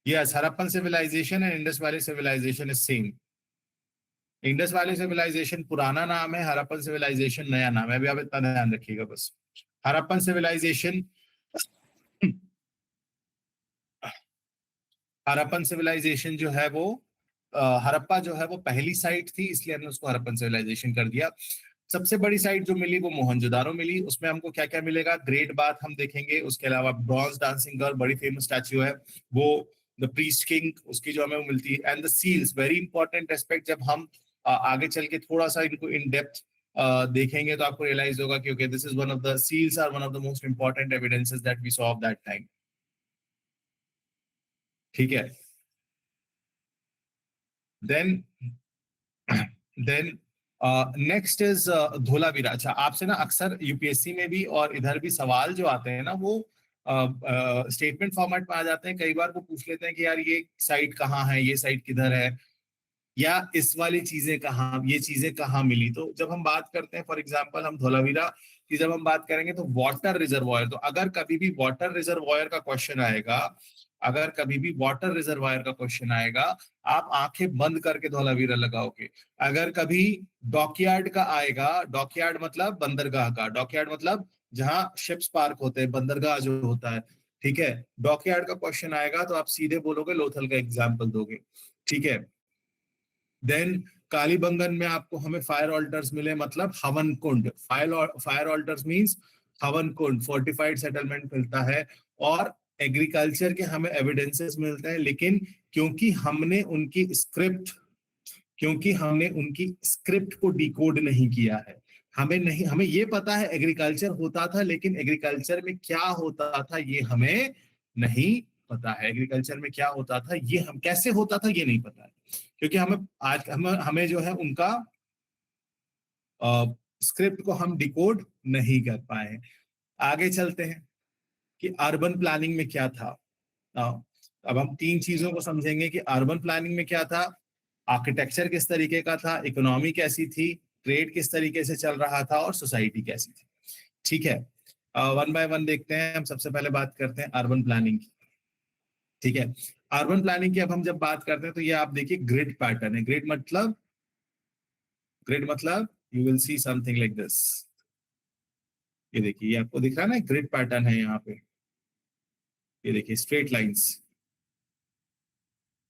Speaker 1: Yes, Harappan civilization and Indus valley civilization is same. Indus valley civilization पुराना नाम है, हड़प्पन सिविलाइजेशन नया नाम है। अभी आप इतना ध्यान रखिएगा बस। हड़प्पन सिविलाइजेशन हड़प्पन सिविलाइजेशन जो है वो हड़प्पा जो है वो पहली साइट थी, इसलिए हमने उसको हड़प्पन सिविलाइजेशन कर दिया। सबसे बड़ी साइट जो मिली वो मोहनजोदारो मिली। उसमें हमको क्या क्या मिलेगा, ग्रेट बाथ हम देखेंगे, उसके अलावा ब्रॉन्ज डांसिंग गर्ल बड़ी फेमस स्टैच्यू है वो, द प्रीस्ट किंग उसकी जो हमें वो मिलती है, and the seals very important aspect. जब हम आगे चल के थोड़ा सा इनको इन डेप्थ देखेंगे तो आपको रियलाइज होगा कि okay this is one of the seals are one of the most important evidences that we saw of that time. ठीक है। Then then next is Dholavira. अच्छा, आपसे ना अक्सर यूपीएससी में भी और इधर भी सवाल जो आते हैं ना वो स्टेटमेंट फॉर्मेट में आ जाते हैं। कई बार वो पूछ लेते हैं कि यार ये साइट कहाँ है, ये साइट किधर है, या इस वाली चीजें कहाँ, ये चीजें कहाँ मिली। तो जब हम बात करते हैं फॉर एग्जांपल हम धोलावीरा की जब हम बात करेंगे तो वाटर रिजर्वायर, तो अगर कभी भी वाटर रिजर्वायर का क्वेश्चन आएगा, अगर कभी भी वाटर रिजर्वायर का क्वेश्चन आएगा, आप आंखें बंद करके धोलावीरा लगाओगे। अगर कभी डॉकयार्ड का आएगा, डॉकयार्ड मतलब बंदरगाह का, डॉकयार्ड मतलब जहां शिप्स पार्क होते हैं, बंदरगाह जो होता है, ठीक है, डॉकयार्ड का क्वेश्चन आएगा तो आप सीधे बोलोगे लोथल का एग्जाम्पल दोगे। ठीक है। देन कालीबंगन में आपको हमें फायर ऑल्टर्स मिले, मतलब हवन कुंड। फायर ऑल्टर्स मींस हवन कुंड, फोर्टिफाइड सेटलमेंट मिलता है। और एग्रीकल्चर के हमें एविडेंसेस मिलते हैं, लेकिन क्योंकि हमने उनकी स्क्रिप्ट को डिकोड नहीं किया है। हमें ये पता है एग्रीकल्चर होता था, लेकिन एग्रीकल्चर में क्या होता था ये हमें नहीं पता है। एग्रीकल्चर में क्या होता था ये हम कैसे होता था ये नहीं पता है, क्योंकि हमें जो है उनका स्क्रिप्ट को हम डिकोड नहीं कर पाए। आगे चलते हैं कि अर्बन प्लानिंग में क्या था। अब हम तीन चीजों को समझेंगे कि अर्बन प्लानिंग में क्या था, आर्किटेक्चर किस तरीके का था, इकोनॉमी कैसी थी, ट्रेड किस तरीके से चल रहा था, और सोसाइटी कैसी थी। ठीक है, वन बाय वन देखते हैं। हम सबसे पहले बात करते हैं अर्बन प्लानिंग की। ठीक है, अर्बन प्लानिंग की अब हम जब बात करते हैं तो ये आप देखिए ग्रिड पैटर्न है। ग्रिड मतलब you will see something like this. ये देखिए, ये आपको दिख रहा है ना, ग्रिड पैटर्न है यहाँ पे। ये देखिए स्ट्रेट लाइंस,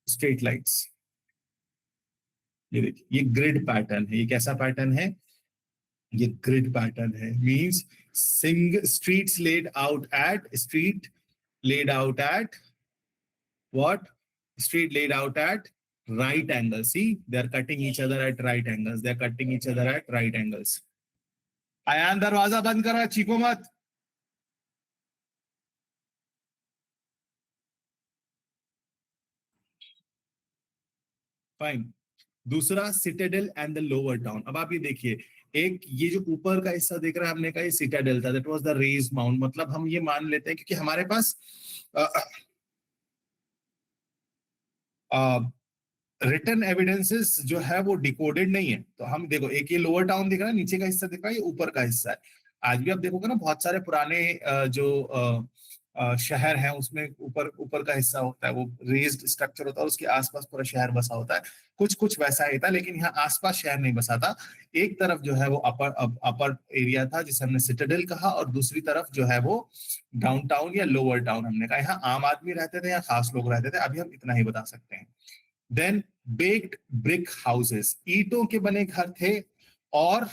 Speaker 1: स्ट्रेट लाइंस। ये देखिए ये ग्रिड पैटर्न है। ये कैसा पैटर्न है, ये ग्रिड पैटर्न है। Means streets laid out at what? Street laid out at right angles. See, they are cutting each other at right angles. They are cutting each other at right angles. Aayan दरवाजा बंद करो, चीखो मत। Fine. दूसरा citadel and the lower town. अब आप ये देखिए, एक ये जो ऊपर का हिस्सा देख रहे हैं हमने कहा ये सिटाडेल था, that was the raised mound. मतलब हम ये मान लेते हैं क्योंकि हमारे पास रिटन एविडेंसेस जो है वो डिकोडेड नहीं है। तो हम देखो, एक ये लोअर टाउन दिख रहा है, नीचे का हिस्सा दिख रहा है, ये ऊपर का हिस्सा है। आज भी आप देखोगे ना बहुत सारे पुराने जो शहर हैं उसमें ऊपर ऊपर का हिस्सा होता है, वो रेज्ड स्ट्रक्चर होता है, उसके आसपास पूरा शहर बसा होता है। कुछ कुछ वैसा ही था, लेकिन यहाँ आसपास शहर नहीं बसा था। एक तरफ जो है वो अपर एरिया था जिसे हमने सिटाडेल कहा, और दूसरी तरफ जो है वो डाउनटाउन या लोअर टाउन हमने कहा। यहाँ आम आदमी रहते थे या खास लोग रहते थे, अभी हम इतना ही बता सकते हैं। देन बेक्ड ब्रिक हाउसेस, ईंटों के बने घर थे, और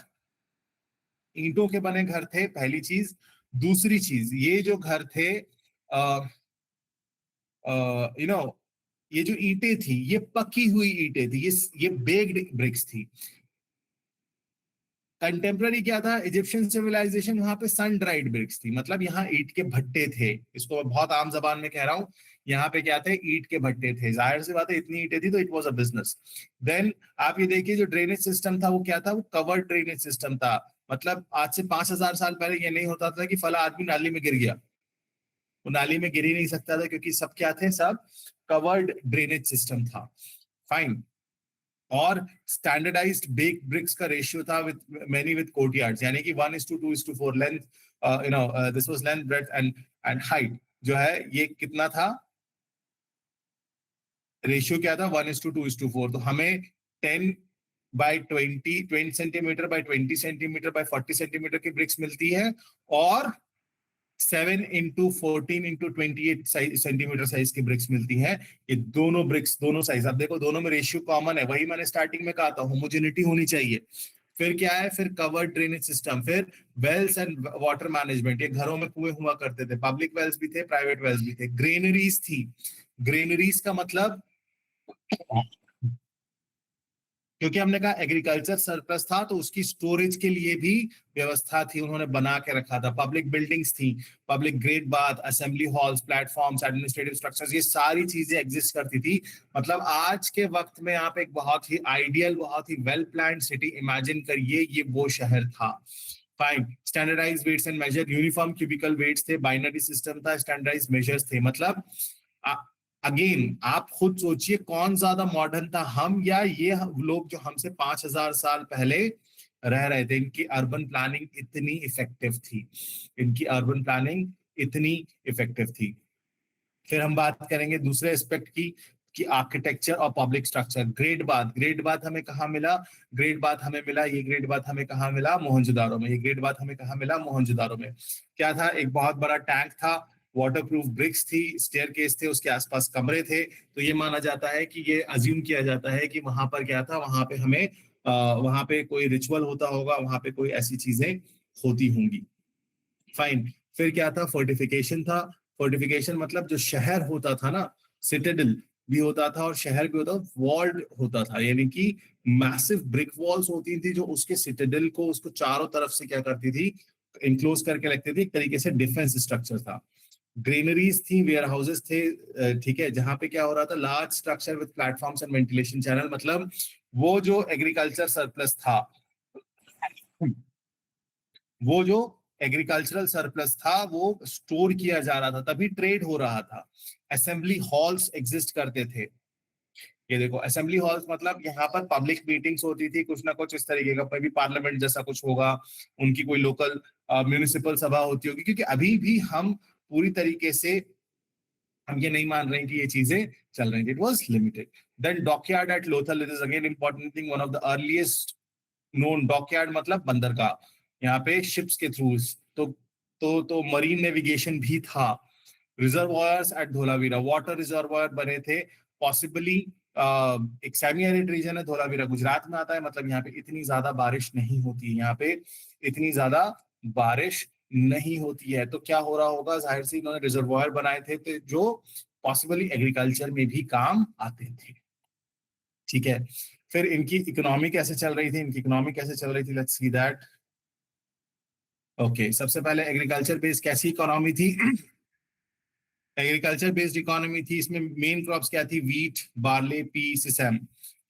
Speaker 1: ईंटों के बने घर थे, पहली चीज। दूसरी चीज, ये जो घर थे ये जो ईंटें थी ये पकी हुई ईंटें थी, ये बेक्ड ब्रिक्स थी। कंटेम्प्ररी क्या था, इजिप्शियन सिविलाइजेशन, वहां पे सन ड्राइड ब्रिक्स थी, मतलब यहाँ ईंट के भट्टे थे। इसको मैं बहुत आम जबान में कह रहा हूँ, यहाँ पे क्या थे, ईंट के भट्टे थे। जाहिर सी बात है, इतनी ईंटें थी तो it was a business. Then आप ये देखिए, जो ड्रेनेज सिस्टम था वो क्या था, वो कवर्ड ड्रेनेज सिस्टम था। मतलब आज से 5000 साल पहले ये नहीं होता था कि फला आदमी नाली में गिर गया, वो नाली में गिर ही नहीं सकता था, क्योंकि सब क्या थे, सब कवर्ड ड्रेनेज सिस्टम था। फाइन। और स्टैंडर्डाइज्ड बेक ब्रिक्स का रेशियो था विद मेनी विद कोर्टयार्ड्स, यानी कि 1:2:4 length, this was length breadth and height जो है ये कितना था, रेशियो क्या था 1:2:4। तो हमें 10/20 centimetre bye 20 centimetre bye 40 centimetre की ब्रिक्स मिलती है, और 7x14x28 सेंटीमीटर साइज की ब्रिक्स मिलती है। ये दोनों ब्रिक्स, दोनों साइज, आप देखो दोनों में रेशियो कॉमन है, वही मैंने स्टार्टिंग में कहा था, होमोजेनिटी होनी चाहिए। फिर क्या है, फिर कवर्ड ड्रेनेज सिस्टम, फिर वेल्स एंड वाटर मैनेजमेंट, ये घरों में कुएं हुआ करते थे, पब्लिक वेल्स भी थे, प्राइवेट वेल्स भी थे। ग्रेनरीज थी, ग्रेनरीज का मतलब, क्योंकि हमने कहा एग्रीकल्चर सरप्लस था तो उसकी स्टोरेज के लिए भी व्यवस्था थी, उन्होंने बना के रखा था। पब्लिक बिल्डिंग्स थी, public grade bath, assembly halls, platforms, administrative structures, ये सारी चीजें एग्जिस्ट करती थी। मतलब आज के वक्त में आप एक बहुत ही आइडियल, बहुत ही वेल प्लान्ड सिटी इमेजिन करिए, ये वो शहर था। Fine, standardised weights and measure, uniform cubical weights थे, बाइनरी सिस्टम था, स्टैंडर्डाइज्ड मेजर्स थे। मतलब अगेन आप खुद सोचिए कौन ज्यादा मॉडर्न था, हम या ये लोग जो हमसे 5000 साल पहले रह रहे थे। इनकी अर्बन प्लानिंग इतनी इफेक्टिव थी, इनकी अर्बन प्लानिंग इतनी इफेक्टिव थी। फिर हम बात करेंगे दूसरे एस्पेक्ट की, कि आर्किटेक्चर और public structure. Great bath, great bath हमें कहाँ मिला, ग्रेट बाथ हमें मिला, ये ग्रेट बाथ हमें कहाँ मिला, मोहनजोदारो में। ये ग्रेट बाथ हमें कहाँ मिला, मोहनजोदारो में। क्या था, एक बहुत बड़ा टैंक था, वाटरप्रूफ ब्रिक्स थी, स्टेयरकेस थे, उसके आसपास कमरे थे। तो ये माना जाता है कि ये अज्यूम किया जाता है कि वहां पर क्या था, वहां पे हमें वहां पे कोई रिचुअल होता होगा, वहां पे कोई ऐसी चीजें होती होंगी। फाइन, फिर क्या था, फोर्टिफिकेशन था। फोर्टिफिकेशन मतलब जो शहर होता था ना, सिटाडेल भी होता था और शहर भी होता था, वॉल्ड होता था, यानी कि मैसिव ब्रिक वॉल्स होती थी जो उसके सिटाडेल को, उसको चारों तरफ से क्या करती थी, इंक्लोज करके रखती थी, एक तरीके से डिफेंस स्ट्रक्चर था। ग्रेनरीज थी, वेयर हाउसेस थे, ठीक है, जहां पे क्या हो रहा था, large structure with platforms and ventilation channel. मतलब वो जो एग्रीकल्चर सरप्लस था, वो जो एग्रीकल्चरल सरप्लस था वो स्टोर किया जा रहा था, तभी ट्रेड हो रहा था। असेंबली हॉल्स एग्जिस्ट करते थे। ये देखो असेंबली हॉल्स मतलब यहाँ पर पब्लिक मीटिंग्स होती थी, कुछ ना कुछ इस तरीके का, भी पार्लियामेंट जैसा कुछ होगा, उनकी कोई लोकल म्युनिसिपल सभा होती होगी, क्योंकि अभी भी हम पूरी तरीके से हम ये नहीं मान रहे हैं कि ये चीजें चल रही थी। It was limited. Then dockyard at Lothal, it is again important thing, one of the earliest known. Dockyard मतलब बंदरगाह, यहाँ पे शिप्स के थ्रू तो मरीन नेविगेशन भी था। Reservoirs at Dholavira, water reservoir बने थे, पॉसिबली एक सेमी एरिड रीजन है धोलावीरा, गुजरात में आता है। मतलब यहाँ पे इतनी ज्यादा बारिश नहीं होती है, यहाँ पे इतनी ज्यादा बारिश नहीं होती है। तो क्या हो रहा होगा, जाहिर सी इन्होंने रिजर्वायर बनाए थे तो जो पॉसिबली एग्रीकल्चर में भी काम आते थे। ठीक है, फिर इनकी इकोनॉमी कैसे चल रही थी, इनकी इकोनॉमी कैसे चल रही थी, लेट्स सी दैट। ओके, सबसे पहले एग्रीकल्चर बेस्ड कैसी इकोनॉमी थी, एग्रीकल्चर बेस्ड इकोनॉमी थी। इसमें मेन क्रॉप्स क्या थी, वीट, बार्ले, पी, सिसम।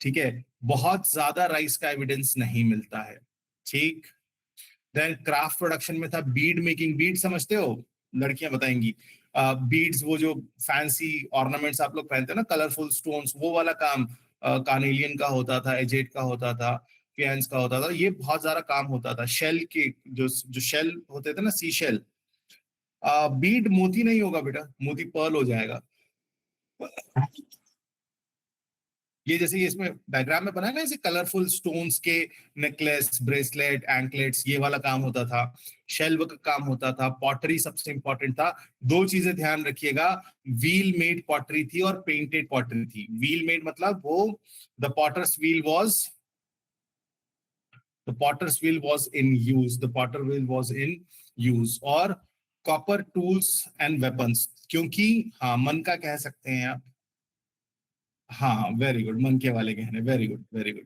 Speaker 1: ठीक है, बहुत ज्यादा राइस का एविडेंस नहीं मिलता है। ठीक, देन क्राफ्ट प्रोडक्शन में था बीड मेकिंग। बीड समझते हो, लड़कियां बताएंगी, बीड्स वो जो फैंसी ऑर्नामेंट्स आप लोग पहनते हैं ना, कलरफुल स्टोन्स, वो वाला काम कार्नेलियन का होता था, एजेट का होता था, फियांस का होता था, ये बहुत ज्यादा काम होता था। शेल के जो शेल होते थे ना, सी शेल। बीड मोती नहीं होगा बेटा, मोती पर्ल हो जाएगा। ये जैसे ये इसमें डायग्राम में बना है ना, ऐसे कलरफुल स्टोन्स के नेकलेस, ब्रेसलेट, एंकलेट्स, ये वाला काम होता था। शेल वर्क का काम होता था। पॉटरी सबसे इंपॉर्टेंट था। दो चीजें ध्यान रखिएगा, व्हील मेड पॉटरी थी और पेंटेड पॉटरी थी। व्हील मेड मतलब वो the potters wheel was in use, the potter wheel was in use. और कॉपर टूल्स एंड वेपन्स, क्योंकि हाँ मन का कह सकते हैं आप, हाँ वेरी गुड, मन के वाले गहने, वेरी गुड वेरी गुड।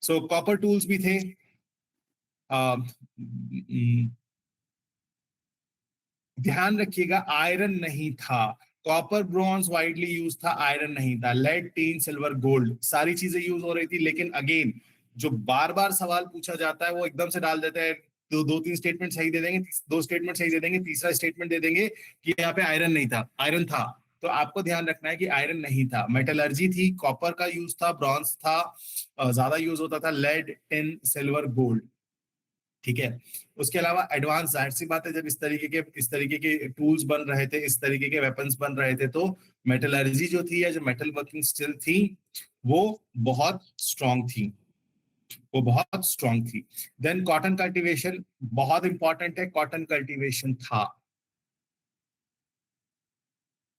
Speaker 1: सो कॉपर टूल्स भी थे। ध्यान रखिएगा आयरन नहीं था। कॉपर ब्रॉन्ज वाइडली यूज था, आयरन नहीं था। लेड, टीन, सिल्वर, गोल्ड, सारी चीजें यूज हो रही थी। लेकिन अगेन जो बार बार सवाल पूछा जाता है वो एकदम से डाल देते हैं, दो तीन स्टेटमेंट सही दे देंगे, दो स्टेटमेंट सही दे देंगे, तीसरा स्टेटमेंट दे देंगे कि यहाँ पे आयरन नहीं था। आयरन था, तो आपको ध्यान रखना है कि आयरन नहीं था, मेटलर्जी थी, कॉपर का यूज था, ब्रॉन्ज था, ज्यादा यूज होता था, लेड, टिन, सिल्वर, गोल्ड। ठीक है। उसके अलावा एडवांस, जाहिर सी बात है, जब इस तरीके के टूल्स बन रहे थे, इस तरीके के वेपन्स बन रहे थे, तो मेटलर्जी जो थी या जो मेटल वर्किंग स्किल थी वो बहुत स्ट्रांग थी, वो बहुत स्ट्रांग थी। देन कॉटन कल्टीवेशन बहुत इंपॉर्टेंट है, कॉटन कल्टीवेशन था।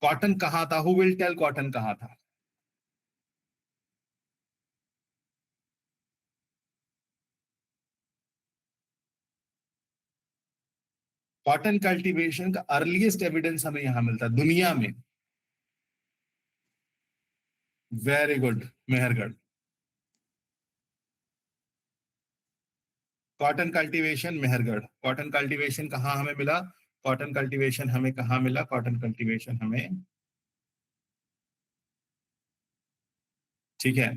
Speaker 1: कॉटन कहाँ था? हु विल टेल कॉटन कहाँ था? कॉटन कल्टीवेशन का अर्लीस्ट एविडेंस हमें यहां मिलता है दुनिया में। Very good, Mehrgarh. Cotton cultivation Mehrgarh. Cotton cultivation कहाँ हमें मिला? कॉटन कल्टीवेशन हमें कहाँ मिला? कॉटन कल्टीवेशन हमें, ठीक है,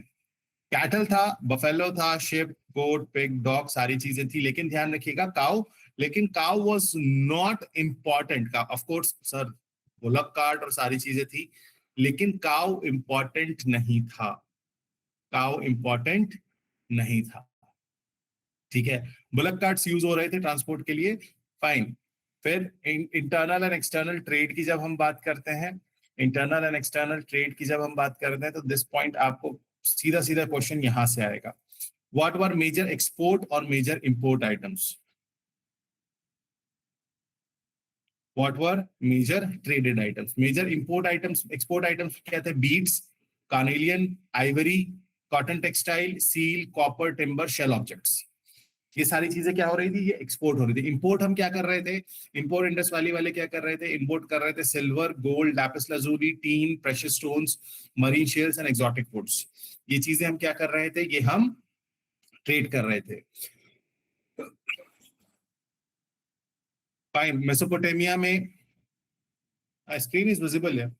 Speaker 1: कैटल था, बफेलो था, शेप, गोट, पिग, डॉग, सारी चीजें थी, लेकिन ध्यान रखिएगा काउ, लेकिन काउ वाज नॉट इंपॉर्टेंट। का of course sir bullock cart और सारी चीजें थी, लेकिन काउ इंपॉर्टेंट नहीं था, काउ इंपॉर्टेंट नहीं था। ठीक है। बुलक कार्ट्स यूज हो रहे थे ट्रांसपोर्ट के लिए, फाइन। फिर इंटरनल एंड एक्सटर्नल ट्रेड की जब हम बात करते हैं, इंटरनल एंड एक्सटर्नल ट्रेड की जब हम बात करते हैं, तो दिस पॉइंट आपको सीधा सीधा क्वेश्चन यहां से आएगा। व्हाट वर मेजर एक्सपोर्ट और major import items? What were major traded items? Major import items, export items क्या थे? Beads, carnelian, ivory, cotton textile, seal, copper, timber, shell objects. ये सारी चीजें क्या हो रही थी? ये एक्सपोर्ट हो रही थी। इंपोर्ट हम क्या कर रहे थे? इंपोर्ट इंडस वैली वाले क्या कर रहे थे? इंपोर्ट कर रहे थे silver, gold, lapis lazuli, tin, precious stones, marine shells and exotic woods. ये चीजें हम क्या कर रहे थे? ये हम ट्रेड कर रहे थे। फाइन। मेसोपोटामिया में स्क्रीन इज विजिबल है,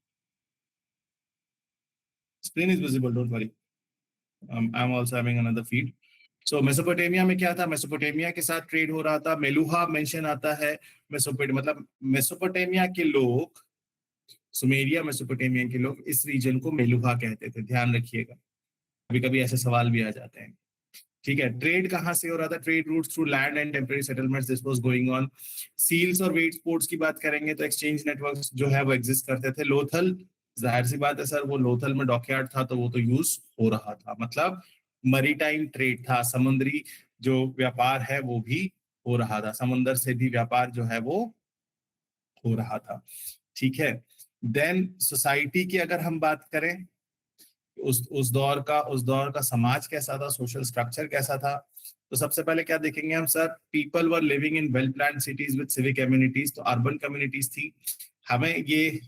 Speaker 1: screen is visible, don't worry, I am also having another feed. So Mesopotamia में क्या था? मेसोपोटामिया के साथ ट्रेड हो रहा था। मेलुहा मेंशन आता है। मतलब मेसोपोटामिया के लोग, सुमेरिया मेसोपोटामिया के लोग इस रीजन को मेलुहा कहते थे, ध्यान रखिएगा, कभी कभी ऐसे सवाल भी आ जाते हैं। ठीक है। ट्रेड कहाँ से हो रहा था? Trade routes through land and temporary settlements, this was going on. Seals और वेट स्पोर्ट्स की बात करेंगे तो एक्सचेंज नेटवर्क्स जो है वो एग्जिस्ट करते थे। लोथल, जाहिर सी बात है सर, वो लोथल में डॉकयार्ड था तो वो तो यूज हो रहा था, मतलब मरीटाइम ट्रेड था, समुद्री जो व्यापार है वो भी हो रहा था, समुद्र से भी व्यापार जो है वो हो रहा था। ठीक है। देन सोसाइटी की अगर हम बात करें, उस दौर का समाज कैसा था, सोशल स्ट्रक्चर कैसा था, तो सबसे पहले क्या देखेंगे हम sir? People were living in well planned cities with civic communities, तो अर्बन कम्युनिटीज थी। हमें ये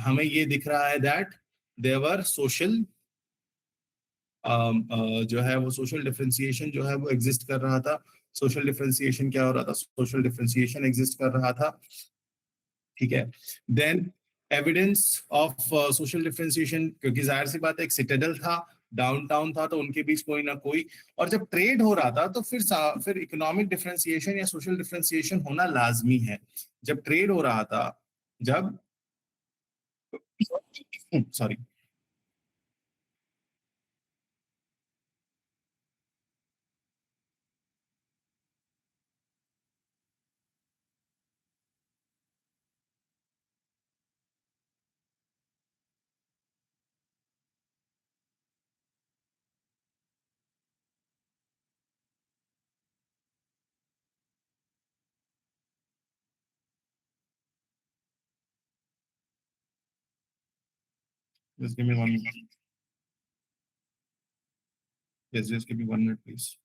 Speaker 1: हमें ये दिख रहा है दैट देवर सोशल, जो है वो सोशल डिफरेंशिएशन जो है वो एग्जिस्ट कर रहा था। सोशल डिफरेंशिएशन क्या हो रहा था? सोशल डिफरेंशिएशन एग्जिस्ट कर रहा था। ठीक है। Then evidence of social differentiation, क्योंकि जाहिर सी बात है एक सिटाडेल था, डाउनटाउन था, तो उनके बीच कोई ना कोई, और जब ट्रेड हो रहा था तो फिर इकोनॉमिक डिफरेंशिएशन या सोशल डिफरेंशिएशन होना लाजमी है। जब ट्रेड हो रहा था, जब sorry, just give me 1 minute. Yes, just give me 1 minute, please.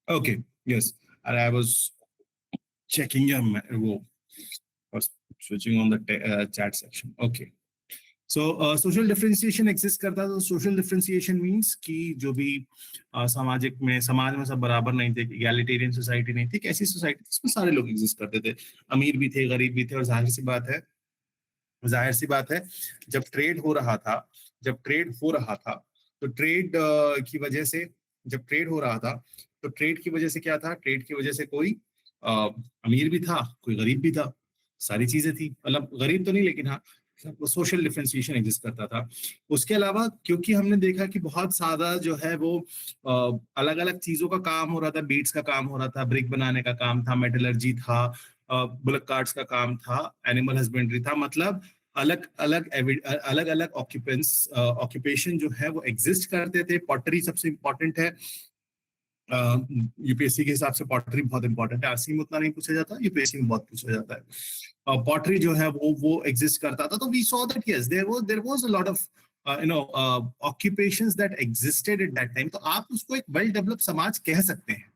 Speaker 1: Okay, yes. And I was checking your was switching on the chat section. Okay. So social differentiation exist करता था. तो social differentiation means कि जो भी समाज में सब बराबर नहीं थे, egalitarian society नहीं थी, कैसी society इसमें सारे लोग exist करते थे, अमीर भी थे, गरीब भी थे. और जाहिर सी बात है जब ट्रेड हो रहा था तो ट्रेड की वजह से जब ट्रेड हो रहा था तो ट्रेड की वजह से क्या था, ट्रेड की वजह से कोई अमीर भी था, कोई गरीब भी था, सारी चीजें थी. मतलब गरीब तो नहीं, लेकिन हाँ सोशल डिफरेंशिएशन एग्जिस्ट करता था. उसके अलावा क्योंकि हमने देखा कि बहुत सारा जो है वो अलग अलग चीजों का काम हो रहा था, बीट्स का काम हो रहा था, ब्रिक बनाने का काम था, मेटलर्जी था, बुलक कार्ड्स का काम था, एनिमल हस्बेंड्री था. मतलब अलग अलग ऑक्यूपेशन जो है वो एग्जिस्ट करते थे. पॉटरी सबसे इंपॉर्टेंट है. यूपीएससी के हिसाब से पॉटरी बहुत इंपॉर्टेंट है. आरसी में उतना नहीं पूछा जाता, यूपीएससी में बहुत पूछा जाता है. पॉटरी जो है वो एग्जिस्ट करता था. तो we saw that yes there was a lot of occupations that existed at that time. तो आप उसको एक वेल डेवलप समाज कह सकते हैं.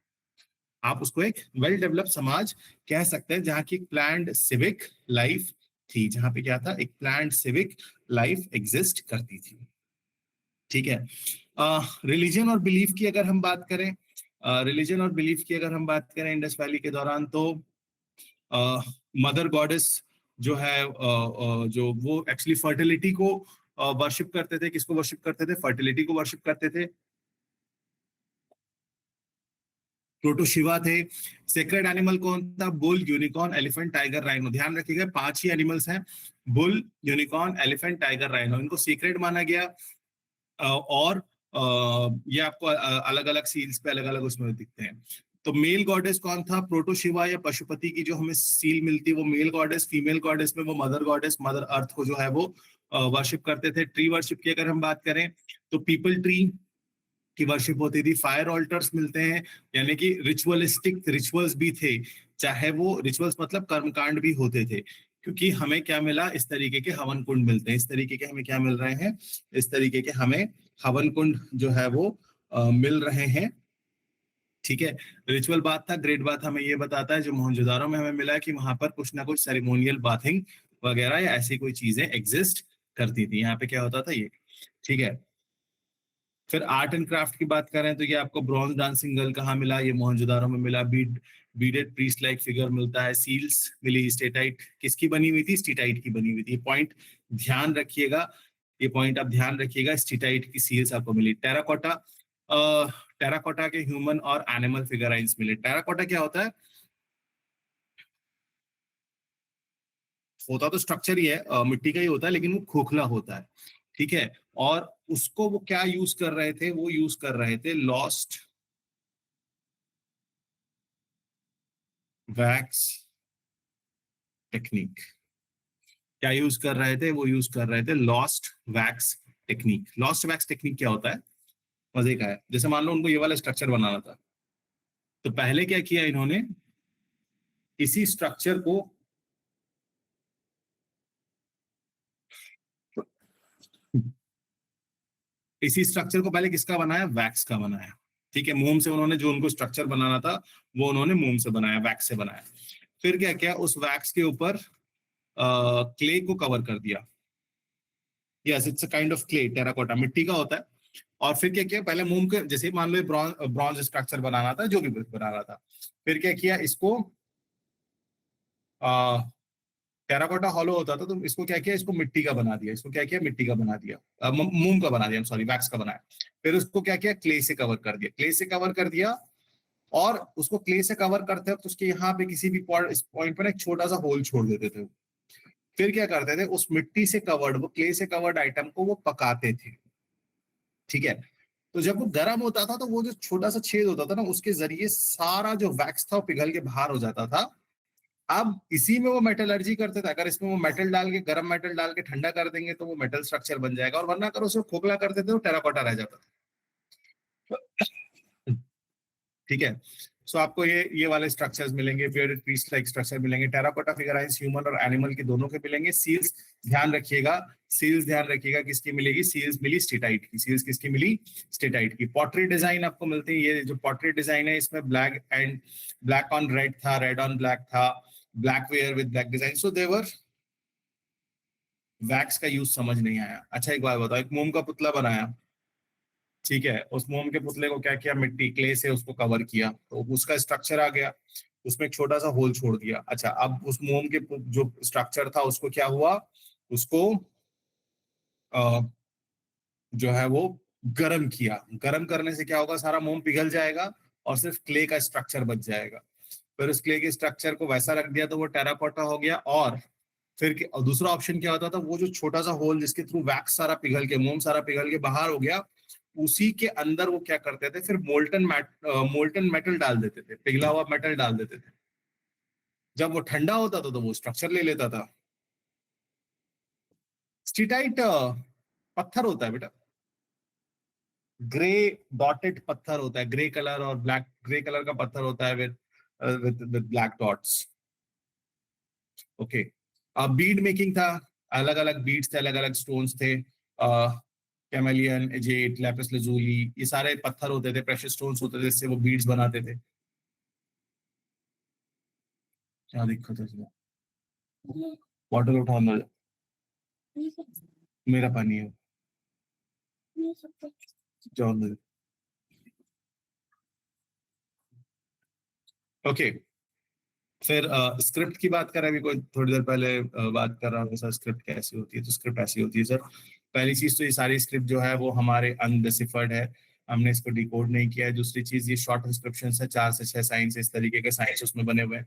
Speaker 1: आप उसको एक वेल डेवलप समाज कह सकते हैं जहाँ की प्लान्ड सिविक लाइफ थी, जहाँ पे क्या था, एक प्लान्ड सिविक लाइफ एग्जिस्ट करती थी. ठीक है. रिलीजन और बिलीफ की अगर हम बात करें, इंडस वैली के दौरान, तो मदर गॉडेस जो है जो वो एक्चुअली फर्टिलिटी को वर्शिप करते थे. किसको वर्शिप करते थे? फर्टिलिटी को वर्शिप करते थे. प्रोटो शिवा थे. सेक्रेड एनिमल कौन था? Bull, unicorn, elephant, tiger, rhino. ध्यान रखिएगा 5 ही एनिमल्स हैं, bull, unicorn, elephant, tiger, rhino. इनको सीक्रेट माना गया. और ये आपको अलग अलग सील्स पे अलग अलग उसमें दिखते हैं. तो मेल गॉडेस कौन था? प्रोटो शिवा या पशुपति की जो हमें सील मिलती है वो मेल गॉडेस. फीमेल गॉडेस में वो मदर गॉडेस, मदर अर्थ को जो है वो वर्शिप करते थे. ट्री वर्शिप की अगर हम बात करें तो पीपल ट्री की वर्शिप होती थी. फायर ऑल्टर्स मिलते हैं, यानी कि रिचुअलिस्टिक रिचुअल्स भी थे, चाहे वो रिचुअल्स मतलब कर्मकांड भी होते थे. क्योंकि हमें क्या मिला? इस तरीके के हवन कुंड मिलते हैं. इस तरीके के हमें क्या मिल रहे हैं? इस तरीके के हमें हवन कुंड जो है वो मिल रहे हैं. ठीक है. रिचुअल बात था. ग्रेट बात हमें ये बताता है जो मोहनजोदारो में हमें मिला है कि वहां पर कुछ ना कुछ सेरेमोनियल बाथिंग वगैरह या ऐसी कोई चीजें एग्जिस्ट करती थी. यहाँ पे क्या होता था ये. ठीक है. फिर आर्ट एंड क्राफ्ट की बात करें तो ये आपको ब्रॉन्ज डांसिंग गर्ल कहाँ मिला? ये मोहनजोदारो में मिला. बीडेड प्रीस्ट लाइक फिगर मिलता है. सील्स मिली. स्टेटाइट किसकी बनी हुई थी? स्टेटाइट की बनी हुई थी. पॉइंट ध्यान रखिएगा, ये पॉइंट आप ध्यान रखिएगा. स्टेटाइट की सील्स आपको मिली. टेराकोटा के ह्यूमन और एनिमल फिगराइंस मिले. टेराकोटा क्या होता है? होता तो स्ट्रक्चर ही है, मिट्टी का ही होता है, लेकिन वो खोखला होता है. ठीक है. और उसको वो क्या यूज कर रहे थे? वो यूज कर रहे थे लॉस्ट वैक्स टेक्निक. क्या यूज कर रहे थे? वो यूज कर रहे थे lost wax technique. Lost wax technique क्या होता है? मजे का है. जैसे मान लो उनको ये वाला स्ट्रक्चर बनाना था, तो पहले क्या किया इन्होंने? इसी स्ट्रक्चर को पहले किसका बनाया? वैक्स का बनाया. ठीक है. मोम से उन्होंने जो उनको स्ट्रक्चर बनाना था वो उन्होंने मोम से बनाया, वैक्स से बनाया. फिर क्या किया? उस वैक्स के ऊपर क्ले को कवर कर दिया. Yes, it's a kind of clay. Terracotta मिट्टी का होता है. और फिर क्या किया? पहले मोम के जैसे मान लो ब्रॉन्ज स्ट्रक्चर बनाना था, जो भी बनाना था. फिर क्या किया? इसको टेराकोटा हॉलो होता था, तो इसको क्या किया? इसको मिट्टी का बना दिया. इसको क्या किया? मिट्टी का बना दिया, मोम का बना दिया, सॉरी वैक्स का बनाया. फिर उसको क्या किया? क्ले से कवर कर दिया. क्ले से कवर कर दिया. और उसको क्ले से कवर करते वक्त उसके यहाँ पे किसी भी पॉइंट पर एक छोटा सा होल छोड़ देते थे. फिर क्या करते थे? उस मिट्टी से कवर्ड, वो क्ले से कवर्ड आइटम को वो पकाते थे. ठीक है. तो जब वो गर्म होता था तो वो जो छोटा सा छेद होता था ना, उसके जरिए सारा जो वैक्स था वो पिघल के बाहर हो जाता था. अब इसी में वो मेटलर्जी करते थे. अगर इसमें वो मेटल डाल के, गर्म मेटल डाल के ठंडा कर देंगे तो वो मेटल स्ट्रक्चर बन जाएगा, और वरना अगर उसे खोखला करते थे तो टेराकोटा रह जाता था. ठीक है. सो आपको ये वाले स्ट्रक्चर्स मिलेंगे, बेयर्डेड पीस लाइक स्ट्रक्चर मिलेंगे, टेराकोटा फिगराइंस ह्यूमन और एनिमल के दोनों के मिलेंगे। सील्स ध्यान रखिएगा किसकी मिलेगी, सील्स मिली स्टेटाइट की। सील्स किसकी मिली, स्टेटाइट की। पॉटरी डिजाइन आपको मिलती है, ये जो पॉटरी डिजाइन है इसमें ब्लैक ऑन रेड था, रेड ऑन ब्लैक था, black ware with black design. So their wax का यूज समझ नहीं आया। अच्छा एक बात बताओ, एक मोम का पुतला बनाया, ठीक है, उस मोम के पुतले को क्या किया, मिट्टी क्ले से उसको कवर किया, तो उसका स्ट्रक्चर आ गया, उसमें एक छोटा सा होल छोड़ दिया। अच्छा अब उस मोम के जो स्ट्रक्चर था उसको क्या हुआ, उसको जो है वो गर्म किया। गर्म करने से क्या होगा, सारा मोम पिघल जाएगा और सिर्फ क्ले का स्ट्रक्चर बच जाएगा। फिर उस क्ले के स्ट्रक्चर को वैसा रख दिया तो वो टेराकोटा हो गया। और फिर दूसरा ऑप्शन क्या होता था, वो जो छोटा सा होल जिसके थ्रू वैक्स सारा पिघल के, मोम सारा पिघल के बाहर हो गया, उसी के अंदर वो क्या करते थे, फिर मोल्टन मेटल डाल देते थे, पिघला हुआ मेटल डाल देते थे। जब वो ठंडा होता था तो वो स्ट्रक्चर ले लेता था। स्टीटाइट पत्थर होता है बेटा, ग्रे डॉटेड पत्थर होता है, ग्रे कलर और ब्लैक, ग्रे कलर का पत्थर होता है with black dots. Okay, bead making था, अलग अलग बीड्स थे, अलग अलग स्टोन्स थे, कैमेलियन, एजेट, लैपिस लजुली, ये सारे पत्थर होते थे, प्रेशियस स्टोन्स होते थे, जिससे वो बीड्स बनाते थे। क्या दिक्कत है, बॉटल उठा अंदर, मेरा पानी है, जाओ अंदर। ओके, फिर स्क्रिप्ट की बात करें, अभी कोई थोड़ी देर पहले बात कर रहा हूँ सर स्क्रिप्ट कैसी होती है, तो स्क्रिप्ट ऐसी होती है सर। पहली चीज तो ये सारी स्क्रिप्ट जो है वो हमारे अनडिसिफर्ड है, हमने इसको डिकोड नहीं किया है। दूसरी चीज ये शॉर्ट इंस्क्रिप्शन है, 4 से 6 साइंस, इस तरीके के साइंस उसमें बने हुए हैं,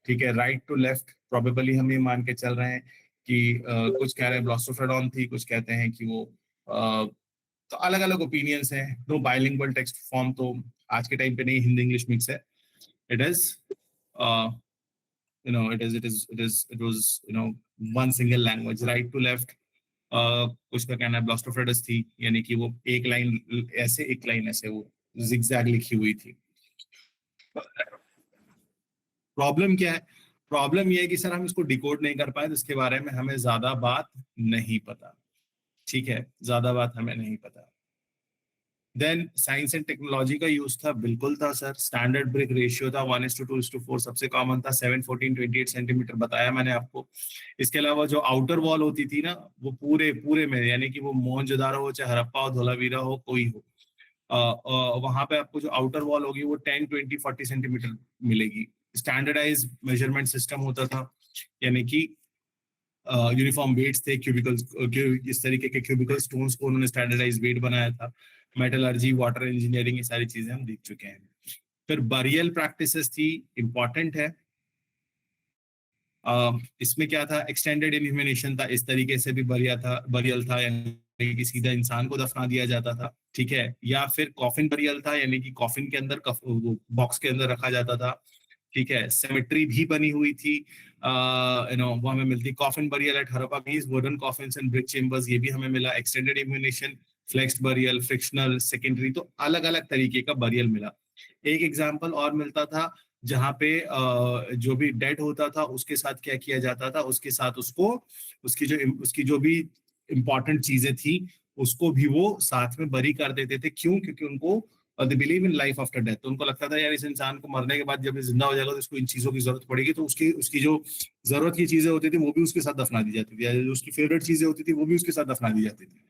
Speaker 1: ठीक है। राइट टू लेफ्ट प्रोबेबली हम ये मान के चल रहे हैं कि कुछ कह रहे हैं ब्लास्टोफ्रेडॉन थी, कुछ कहते हैं कि वो तो अलग अलग ओपिनियंस हैं। नो बाइलिंगुअल टेक्स्ट फॉर्म तो आज के टाइम पे नहीं, हिंदी इंग्लिश मिक्स है। It is it was one single language, right to left। कुछ का कहना है ब्लास्टोफ्रेडस थी, यानी कि वो एक लाइन ऐसे एक लाइन ऐसे वो जिगजैग लिखी हुई थी। प्रॉब्लम क्या है, प्रॉब्लम ये है कि सर हम इसको डिकोड नहीं कर पाए, तो इसके बारे में हमें ज्यादा बात नहीं पता, ठीक है, ज्यादा बात हमें नहीं पता। देन साइंस एंड टेक्नोलॉजी का यूज था, बिल्कुल था सर। स्टैंडर्ड ब्रिक रेशियो था 1:2:4, सबसे कॉमन था। 7, 14, 28 सेंटीमीटर बताया मैंने आपको। इसके अलावा जो आउटर वॉल होती थी ना, वो पूरे में, यानी कि वो मोहनजोदारो हो, चाहे हड़प्पा हो, धोलावीरा हो, कोई हो, वहां पे आपको जो आउटर वॉल होगी वो 10, 20, 40 सेंटीमीटर मिलेगी। स्टैंडर्डाइज मेजरमेंट सिस्टम होता था, यानी कि यूनिफॉर्म वेट्स थे, क्यूबिकल, इस तरीके के क्यूबिकल स्टोन्स को उन्होंने स्टैंडर्डाइज वेट बनाया था। मेटलर्जी, वाटर इंजीनियरिंग, ये सारी चीजें हम देख चुके हैं। फिर बरियल प्रैक्टिसेस थी, इंपॉर्टेंट है। इसमें क्या था, एक्सटेंडेड इन्ह्यूमिनेशन था, इस तरीके से भी बरियल था, यानी कि सीधा इंसान को दफना दिया जाता था, ठीक है। या फिर कॉफिन बरियल था, यानी कि कॉफिन के अंदर बॉक्स के अंदर रखा जाता था, ठीक है। सेमेट्री भी बनी हुई थी, वो हमें मिलती। Coffin burial at Harappa means wooden coffins and brick chambers, ये भी हमें मिला। Extended inhumation, flexed burial, fractional, secondary, तो अलग अलग तरीके का बरियल मिला। एक एग्जाम्पल और मिलता था जहाँ पे जो भी डेड होता था उसके साथ क्या किया जाता था, उसके साथ उसकी जो भी इंपॉर्टेंट चीजें थी उसको भी वो साथ में बरी कर देते थे। क्यों? क्योंकि उनको they believe in life after death, तो उनको लगता था यार इस इंसान को मरने के बाद जब ये जिंदा हो जाएगा तो इसको इन चीजों की जरूरत पड़ेगी, तो उसकी जो जरूरत की चीजें होती थी वो भी उसके साथ दफना दी जाती थी, जो उसकी फेवरेट चीजें होती थी वो भी उसके साथ दफना दी जाती थी,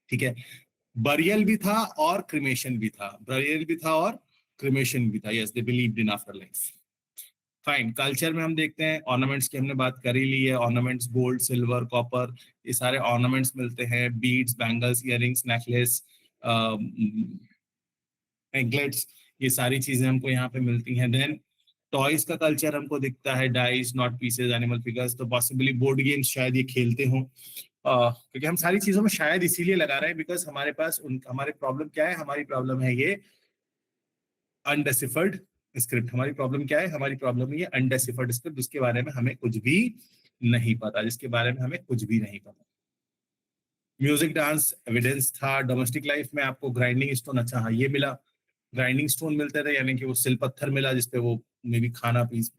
Speaker 1: ठीक है। बरियल भी था और क्रिमेशन भी था, बरियल भी था और क्रिमेशन भी था। Yes, they believed in after life. Fine. Culture में हम देखते हैं, ऑर्नामेंट्स की हमने बात कर ही ली है। ऑर्नामेंट्स गोल्ड, सिल्वर, कॉपर, ये सारे ऑर्नामेंट्स मिलते हैं। Beads, bangles, earrings, necklace, anklets, ये सारी चीजें हमको यहाँ पे मिलती हैं। देन टॉयज का कल्चर हमको दिखता है, dice, not pieces, animal figures, तो पॉसिबली बोर्ड गेम्स शायद ये खेलते हों, क्योंकि हम सारी चीजों में शायद इसीलिए लगा रहे हैं बिकॉज हमारे पास हमारी प्रॉब्लम क्या है, हमारी प्रॉब्लम है ये अनडेसिफर्ड स्क्रिप्ट। हमारी प्रॉब्लम क्या है, हमारी प्रॉब्लम ये अनडेसिफर्ड स्क्रिप्ट, जिसके बारे में हमें कुछ भी नहीं पता, जिसके बारे में हमें कुछ भी नहीं पता। म्यूजिक, डांस, एविडेंस था। डोमेस्टिक लाइफ में आपको ग्राइंडिंग स्टोन, अच्छा हाँ ये मिला, ग्राइंडिंग स्टोन मिलते थे, यानी कि वो सिल पत्थर मिला जिसपे वो मे बी खाना पीस,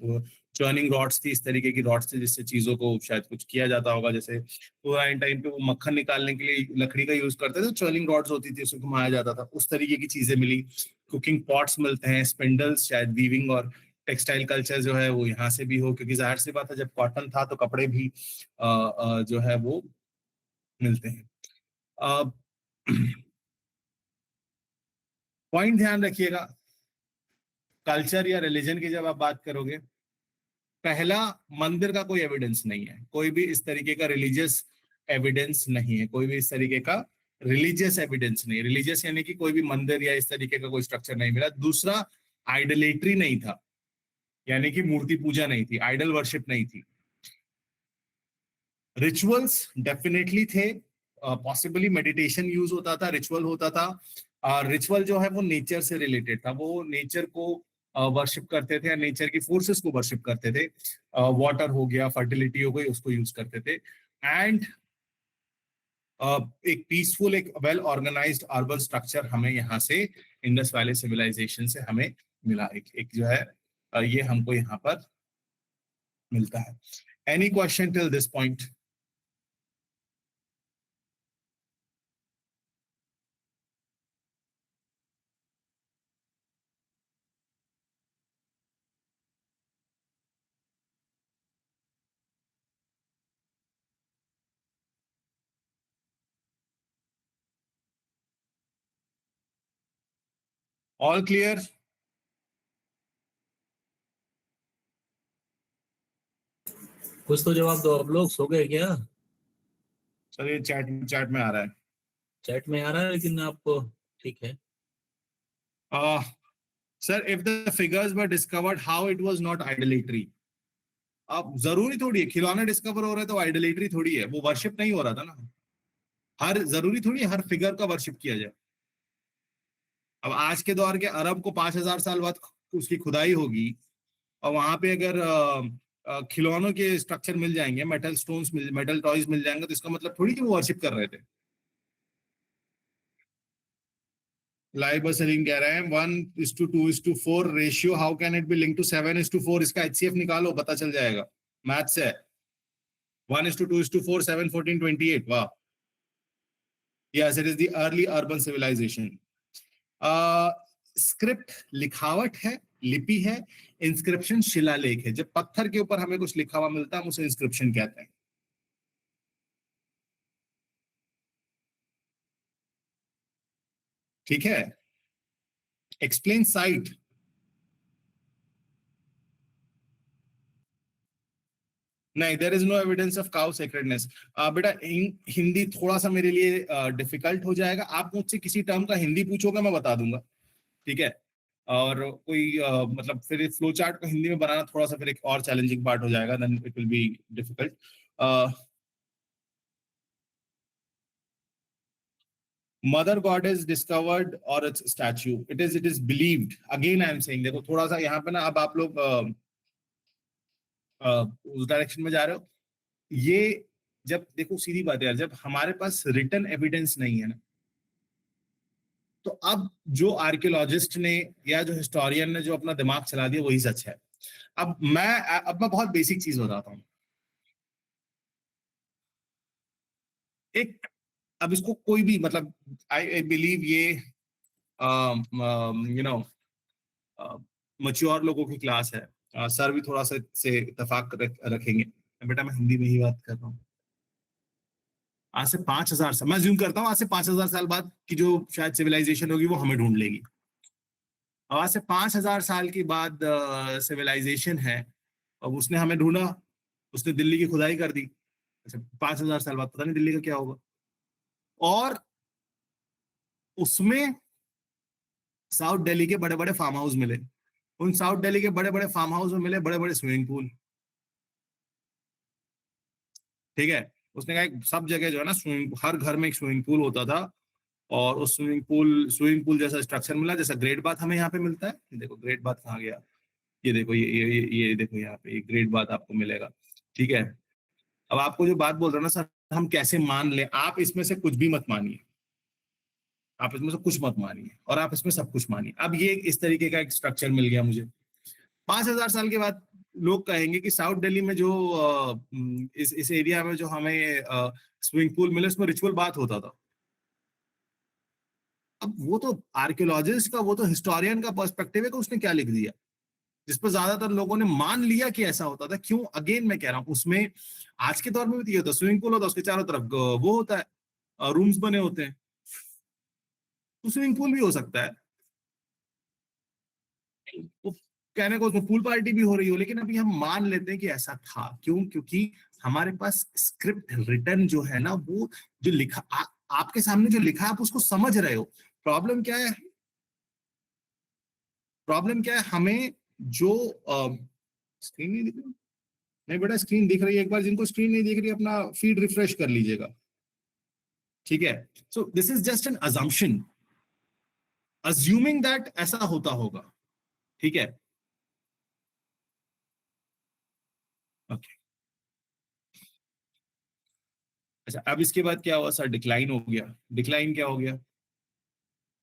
Speaker 1: चर्निंग रॉड्स थी, इस तरीके की रॉड्स थी जिससे चीजों को शायद कुछ किया जाता होगा। जैसे पुराने टाइम पे वो मक्खन निकालने के लिए लकड़ी का यूज करते थे, चर्निंग रॉड्स होती थी, उसको घुमाया जाता था, उस तरीके की चीजें मिली। कुकिंग पॉट्स मिलते हैं, स्पिंडल्स, शायद वीविंग और टेक्सटाइल कल्चर जो है वो यहाँ से भी हो, क्योंकि जाहिर सी बात है जब कॉटन था तो कपड़े भी जो है वो मिलते हैं। पॉइंट ध्यान रखिएगा, कल्चर या रिलीजन की जब आप बात करोगे, पहला, मंदिर का कोई एविडेंस नहीं है, कोई भी इस तरीके का रिलीजियस एविडेंस नहीं है, कोई भी इस तरीके का रिलीजियस एविडेंस नहीं, रिलीजियस यानी कि कोई भी मंदिर या इस तरीके का कोई स्ट्रक्चर नहीं मिला। दूसरा, आइडलेट्री नहीं था, यानी कि मूर्ति पूजा नहीं थी, आइडल वर्शिप नहीं थी। रिचुअल्स डेफिनेटली थे, पॉसिबली मेडिटेशन यूज होता था, रिचुअल होता था। रिचुअल जो है वो नेचर से रिलेटेड था, वो नेचर को वर्शिप करते थे, नेचर की फोर्सेस को वर्शिप करते थे। वाटर हो गया, फर्टिलिटी हो गई, उसको यूज करते थे। एंड एक पीसफुल, एक वेल ऑर्गेनाइज्ड अर्बन स्ट्रक्चर हमें यहाँ से इंडस वैली सिविलाइजेशन से हमें मिला, एक जो है ये हमको यहाँ पर मिलता है। Any question till this point? All clear?
Speaker 3: कुछ तो जवाब दो, आप लोग सो गए क्या?
Speaker 1: चलिए, चैट में आ रहा है।
Speaker 3: चैट में आ रहा है लेकिन आपको ठीक है।
Speaker 1: Sir, if the figures were discovered, how it was not idolatry? अब जरूरी थोड़ी है खिलौने डिस्कवर हो रहे तो आइडलेटरी थोड़ी है, वो वर्शिप नहीं हो रहा था ना। हर जरूरी थोड़ी है हर फिगर का वर्शिप किया जाए। अब आज के दौर के अरब को 5,000 साल बाद उसकी खुदाई होगी, और वहां पे अगर खिलौनों के स्ट्रक्चर मिल जाएंगे, मेटल स्टोन्स मेटल टॉयज मिल जाएंगे, तो इसका मतलब थोड़ी कि वो वर्शिप कर रहे थे। लाइव सलीम कह रहे हैं 1:2:4 ratio, how can it be link to 7:4? इसका एचसीएफ निकालो, पता चल जाएगा, मैथ से। 1:2:4 7 14 28। वाह, yes, it is the early urban civilization. Script लिखावट है, लिपि है, इंस्क्रिप्शन शिलालेख है। जब पत्थर के ऊपर हमें कुछ लिखा हुआ मिलता है हम उसे इंस्क्रिप्शन कहते हैं। ठीक है, एक्सप्लेन साइट। नहीं, there is no evidence of cow sacredness. बेटा हिंदी थोड़ा सा मेरे लिए डिफिकल्ट हो जाएगा, आप मुझसे किसी टर्म का हिंदी पूछोगे मैं बता दूंगा, ठीक है। और कोई मतलब फिर फ्लो चार्ट को हिंदी में बनाना थोड़ा सा फिर एक और चैलेंजिंग पार्ट हो जाएगा, then it will be difficult. Mother goddess is discovered और its statue, it is believed. Again I am saying, देखो थोड़ा सा यहाँ पे ना, अब आप लोग उस डायरेक्शन में जा रहे हो। ये जब देखो, सीधी बात है यार, जब हमारे पास रिटन एविडेंस नहीं है ना, तो अब जो आर्कियोलॉजिस्ट ने या जो हिस्टोरियन ने जो अपना दिमाग चला दिया वही सच है। अब मैं बहुत बेसिक चीज बताता हूँ। एक, अब इसको कोई भी मतलब, आई बिलीव ये यू नो मैच्योर लोगों की क्लास है, सर भी थोड़ा सा से इत्तेफाक रखेंगे। बेटा मैं हिंदी में ही बात कर रहा हूँ। आज से 5,000 साल, मैं ज्यूम करता हूँ, आज से 5,000 साल बाद की जो शायद सिविलाइजेशन होगी वो हमें ढूंढ लेगी। अब आज से 5,000 साल के बाद सिविलाइजेशन है, अब उसने हमें ढूंढा, उसने दिल्ली की खुदाई कर दी। अच्छा, 5,000 साल बाद पता नहीं दिल्ली का क्या होगा। और उसमें साउथ दिल्ली के बड़े बड़े फार्म हाउस मिले, उन साउथ दिल्ली के बड़े बड़े फार्म हाउस में मिले बड़े बड़े स्विमिंग पूल। ठीक है, उसने कहा सब जगह जो है ना स्विमिंग, हर घर में एक स्विमिंग पूल होता था, और उस स्विमिंग पूल जैसा स्ट्रक्चर मिला, जैसा ग्रेट बाथ हमें यहाँ पे मिलता है। देखो ग्रेट बाथ कहाँ गया, ये देखो, ये देखो यहाँ पे एक ग्रेट बाथ आपको मिलेगा। ठीक है, अब आपको जो बात बोल रहा ना सर, हम कैसे मान ले, आप इसमें से कुछ भी मत मानिए। आप इसमें से कुछ मत मानिए और आप इसमें सब कुछ मानिए। अब ये इस तरीके का एक स्ट्रक्चर मिल गया मुझे। 5000 साल के बाद लोग कहेंगे कि साउथ दिल्ली में जो इस एरिया में जो हमें स्विमिंग पूल मिले उसमें रिचुअल बात होता था। अब वो तो आर्कियोलॉजिस्ट का, वो तो हिस्टोरियन का पर्सपेक्टिव है कि उसने क्या लिख दिया, जिस पर ज्यादातर लोगों ने मान लिया कि ऐसा होता था। क्यों? अगेन मैं कह रहा हूं, उसमें आज के दौर में भी ये होता है, स्विमिंग पूल होता है, उसके चारों तरफ वो होता है, रूम्स बने होते हैं, तो स्विमिंग पूल भी हो सकता है। वो कहने को उसमें पूल पार्टी भी हो रही हो, लेकिन अभी हम मान लेते हैं कि ऐसा था। क्यों? क्योंकि हमारे पास स्क्रिप्ट रिटर्न जो है ना, वो जो लिखा आपके सामने जो लिखा आप उसको समझ रहे हो। प्रॉब्लम क्या है? प्रॉब्लम क्या है? हमें जो स्क्रीन नहीं दिख रही? नहीं बेटा, स्क्रीन दिख रही है। एक बार जिनको स्क्रीन नहीं दिख रही अपना फीड रिफ्रेश कर लीजिएगा, ठीक है? So this is just an assumption, assuming that ऐसा होता होगा, ठीक है? ओके, अच्छा, अब इसके बाद क्या हुआ सर? डिक्लाइन हो गया। डिक्लाइन क्या हो गया?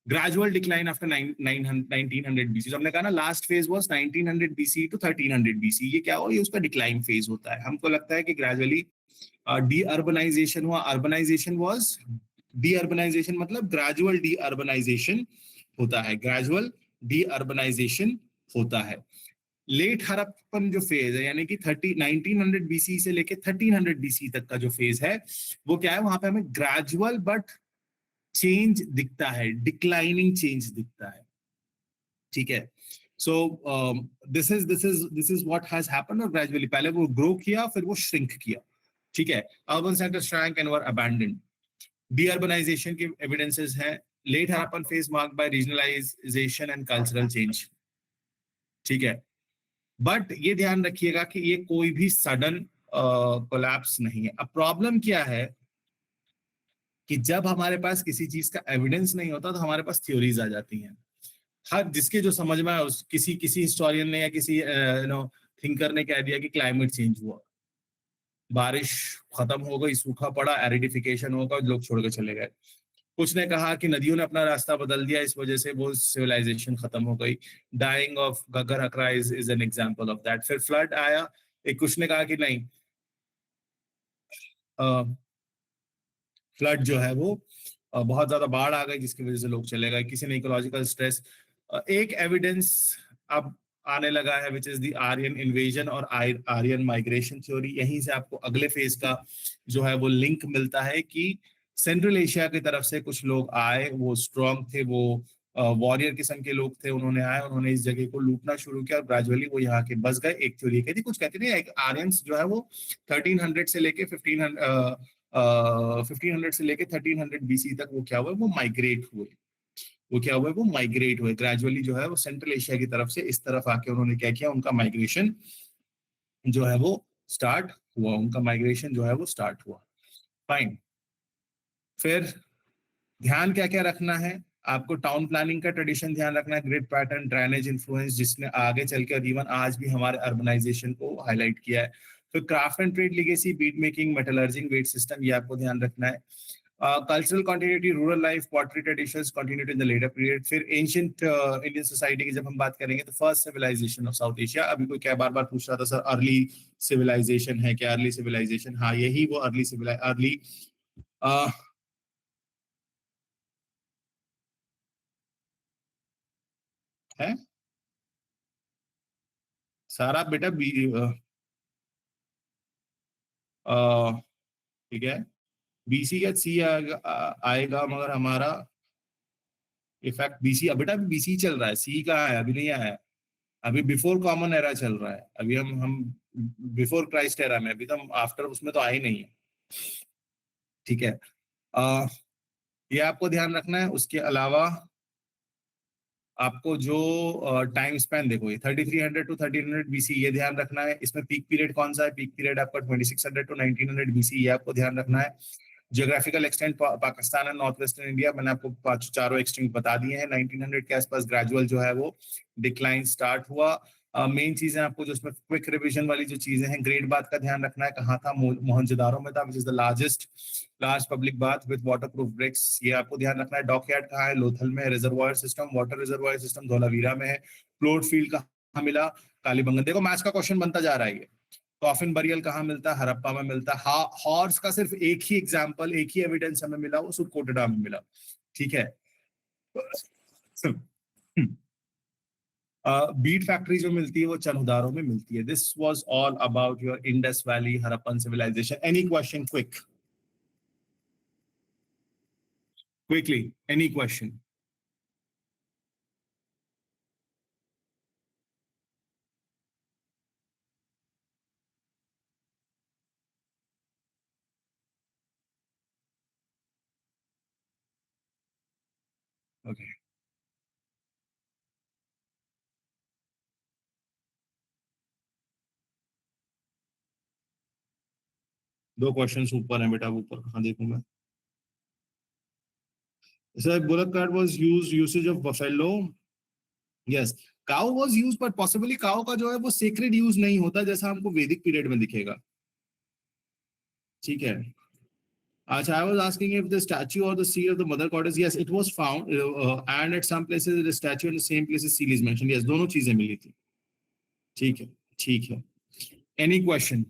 Speaker 1: Gradual decline after 1900 BC. हमने कहा ना last phase was 1900 BC to 1300 BC. ये क्या हुआ? ये उसका डिक्लाइन फेज होता है। हमको लगता है कि ग्रेजुअली डी अर्बनाइजेशन हुआ। अर्बनाइजेशन वाज, डी अर्बनाइजेशन मतलब ग्रेजुअल डी अर्बनाइजेशन होता है, ग्रेजुअल डी अर्बनाइजेशन होता है। लेट हड़प्पन जो फेज है, यानी कि 1900 बीसी से लेके 1300 बीसी तक का जो फेज है, वो क्या है? वहां पे हमें ग्रेजुअल बट चेंज दिखता है, डिक्लाइनिंग चेंज दिखता है, ठीक है? So this is what has happened. और ग्रेजुअली पहले वो ग्रो किया, फिर वो श्रिंक किया, ठीक है? Urban centre shrank and were abandoned. Deurbanisation के एविडेंसेस हैं। Late Harappan phase marked by regionalisation and cultural change, ठीक है? बट ये ध्यान रखिएगा कि ये कोई भी सडन कोलैप्स नहीं है। अब प्रॉब्लम क्या है कि जब हमारे पास किसी चीज का एविडेंस नहीं होता तो हमारे पास थ्योरीज आ जाती हैं। हर जिसके जो समझ में आया, उस किसी हिस्टोरियन ने या किसी थिंकर ने कह दिया कि क्लाइमेट चेंज हुआ, बारिश खत्म हो गई, सूखा पड़ा, एरिडिफिकेशन होगा, लोग छोड़ के चले गए। कुछ ने कहा कि नदियों ने अपना रास्ता बदल दिया, इस वजह से वो सिविलाइजेशन खत्म हो गई। Dying of Ghaggar Hakra is an example of that. फिर फ्लड आया। एक कुछ ने कहा कि नहीं, फ्लड जो है वो बहुत ज्यादा बाढ़ आ गई जिसकी वजह से लोग चले गए। किसी ने इकोलॉजिकल स्ट्रेस। एक एविडेंस अब आने लगा है which is the Aryan invasion और आर्यन माइग्रेशन थ्योरी। यहीं से आपको अगले फेज का जो है वो लिंक मिलता है कि सेंट्रल एशिया की तरफ से कुछ लोग आए, वो स्ट्रॉन्ग थे, वो वॉरियर किस्म के लोग थे, उन्होंने आए, उन्होंने इस जगह को लूटना शुरू किया और ग्रेजुअली वो यहाँ के बस गए। एक थ्योरी कहती, कुछ कहते नहीं, एक आर्यंस जो है वो 1300 से लेके 1500 से लेके 1300 बीसी तक वो क्या हुआ? वो माइग्रेट हुए। वो क्या हुआ? वो माइग्रेट हुए ग्रेजुअली, जो है वो सेंट्रल एशिया की तरफ से इस तरफ आके उन्होंने क्या किया? उनका माइग्रेशन जो है वो स्टार्ट हुआ, उनका माइग्रेशन जो है वो स्टार्ट हुआ। फाइन। फिर ध्यान क्या क्या रखना है आपको? टाउन प्लानिंग का ट्रेडिशन ध्यान रखना है, ग्रिड पैटर्न, ड्रेनेज इन्फ्लुएंस, जिसने आगे चल के और इवन आज भी हमारे अर्बनाइजेशन को हाईलाइट किया है। फिर craft and trade legacy, bead making, metallurgy, weight system, ये आपको ध्यान रखना है। Cultural continuity, rural life, pottery traditions continued in the later period. फिर एंशिएंट इंडियन सोसाइटी की जब हम बात करेंगे तो first civilisation of South Asia. अभी कोई क्या बार बार पूछ रहा था सर अर्ली सिविलाइजेशन है क्या? अर्ली सिविलाइजेशन, हाँ यही वो अर्ली है सारा बेटा ठीक है, बीसी का सी आएगा, मगर हमारा इफेक्ट बीसी, बेटा अभी बीसी चल रहा है, सी कहाँ है? अभी नहीं आया है, अभी बिफोर कॉमन एरा चल रहा है। अभी हम बिफोर क्राइस्ट एरा में, अभी तो हम आफ्टर उसमें तो आए नहीं है, ठीक है? ये आपको ध्यान रखना है। उसके अलावा आपको जो टाइम स्पैन देखो, ये 3300 टू 1300 बीसी, ये ध्यान रखना है। इसमें पीक पीरियड कौन सा है? पीक पीरियड आपका 2600 टू 1900 बीसी, ये आपको ध्यान रखना है। Geographical extent Pakistan and north western India, मैंने आपको चारों एक्सटेंट बता दिए हैं। 1900 के आसपास ग्रेजुअल जो है वो डिक्लाइन स्टार्ट हुआ। मेन चीजें आपको जो उसमें क्विक रिवीजन वाली जो चीजें हैं, ग्रेट बाथ का ध्यान रखना है, कहाँ था, मोहनजोदारो में था, which is the large public bath with water proof bricks, ये आपको ध्यान रखना है। डॉकयार्ड कहाँ है, लोथल में है। Reservoir system, water reservoir system Dholavira में है। प्लॉट फील्ड कहाँ मिला, कालीबंगन। देखो मैथ्स का क्वेश्चन बनता जा रहा है ये। कॉफिन बरियल कहाँ मिलता है, हड़प्पा में मिलता है। हॉर्स का सिर्फ एक ही एग्जाम्पल, एक ही एविडेंस हमें मिला, वो सुरकोटडा में मिला। ठीक है। बीट फैक्ट्री जो मिलती है वो चनहुदारो में मिलती है। This was all about your Indus valley Harappan civilization. Any question quickly, any question? Okay, दो क्वेश्चन ऊपर है बेटा, ऊपर कहाँ देखूं मैं? Sir bullock cart was usage of buffalo. Yes, cow was use, but possibly cow का जो है वो सेक्रेड यूज नहीं होता जैसा हमको वैदिक पीरियड में दिखेगा। ठीक है। Acha, I was asking if the statue or the seal of the mother goddess, yes, it was found, and at some places the statue in the same places seal is mentioned. Yes, दोनों चीजें मिली थी। ठीक है, ठीक है। Any question?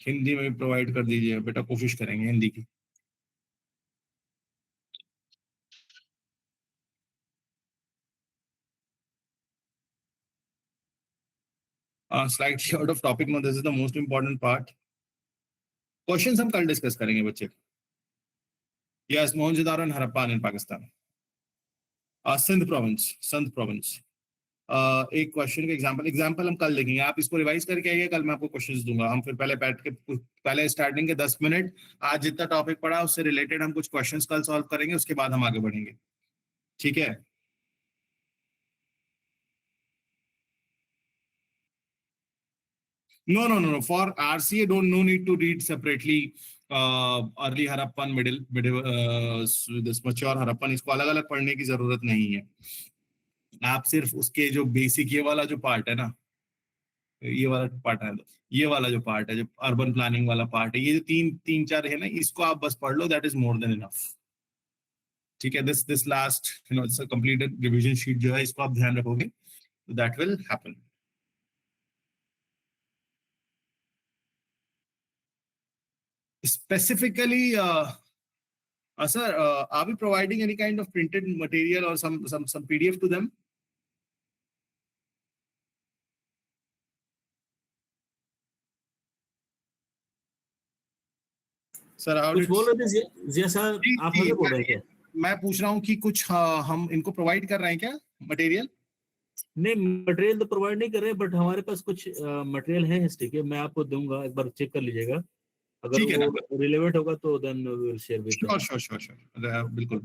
Speaker 1: Hindi में भी provide कर दीजिए बेटा, कोशिश करेंगे हिंदी की। Slightly out of topic, no, this is the most important part. Questions हम कल डिस्कस करेंगे बच्चे। Yes, Mohenjodaro and Harappa in Pakistan. Sindh province. एक क्वेश्चन का एग्जांपल हम कल देखेंगे। आप इसको रिवाइज करके आइए, कल मैं आपको क्वेश्चंस दूंगा। हम फिर पहले बैठ के पहले स्टार्टिंग के 10 मिनट आज जितना टॉपिक पढ़ा उससे रिलेटेड हम कुछ क्वेश्चंस कल सॉल्व करेंगे, उसके बाद हम आगे बढ़ेंगे। ठीक है। No. For RCA, don't no need to read separately. Early Harappan, middle, this mature Harappan, इसको अलग अलग पढ़ने की जरूरत नहीं है। आप सिर्फ उसके जो बेसिक ये वाला जो पार्ट है ना, ये वाला पार्ट है, ये वाला जो पार्ट है, जो अर्बन प्लानिंग वाला पार्ट है, ये जो तीन तीन चार है ना, इसको आप बस पढ़ लो, that is more than enough. ठीक है। This last it's a completed revision sheet जो है, इसको आप ध्यान रखोगे तो that will happen. Specifically, sir, are we providing any kind of printed material or some PDF to them? Sir
Speaker 3: कुछ बोल रहे थे जिया सर, आप हमें बोल रहे थे?
Speaker 1: मैं पूछ रहा हूँ कि कुछ हम इनको प्रोवाइड कर रहे हैं क्या मटेरियल?
Speaker 3: नहीं, मटेरियल तो प्रोवाइड नहीं कर रहे, बट हमारे पास कुछ मटेरियल है हिस्ट्री के, मैं आपको दूंगा, एक बार चेक कर लीजिएगा। अगर
Speaker 1: ठीक है ना,
Speaker 3: वो रिलेवेंट होगा तो then we will share with them.
Speaker 1: Sure, बिल्कुल।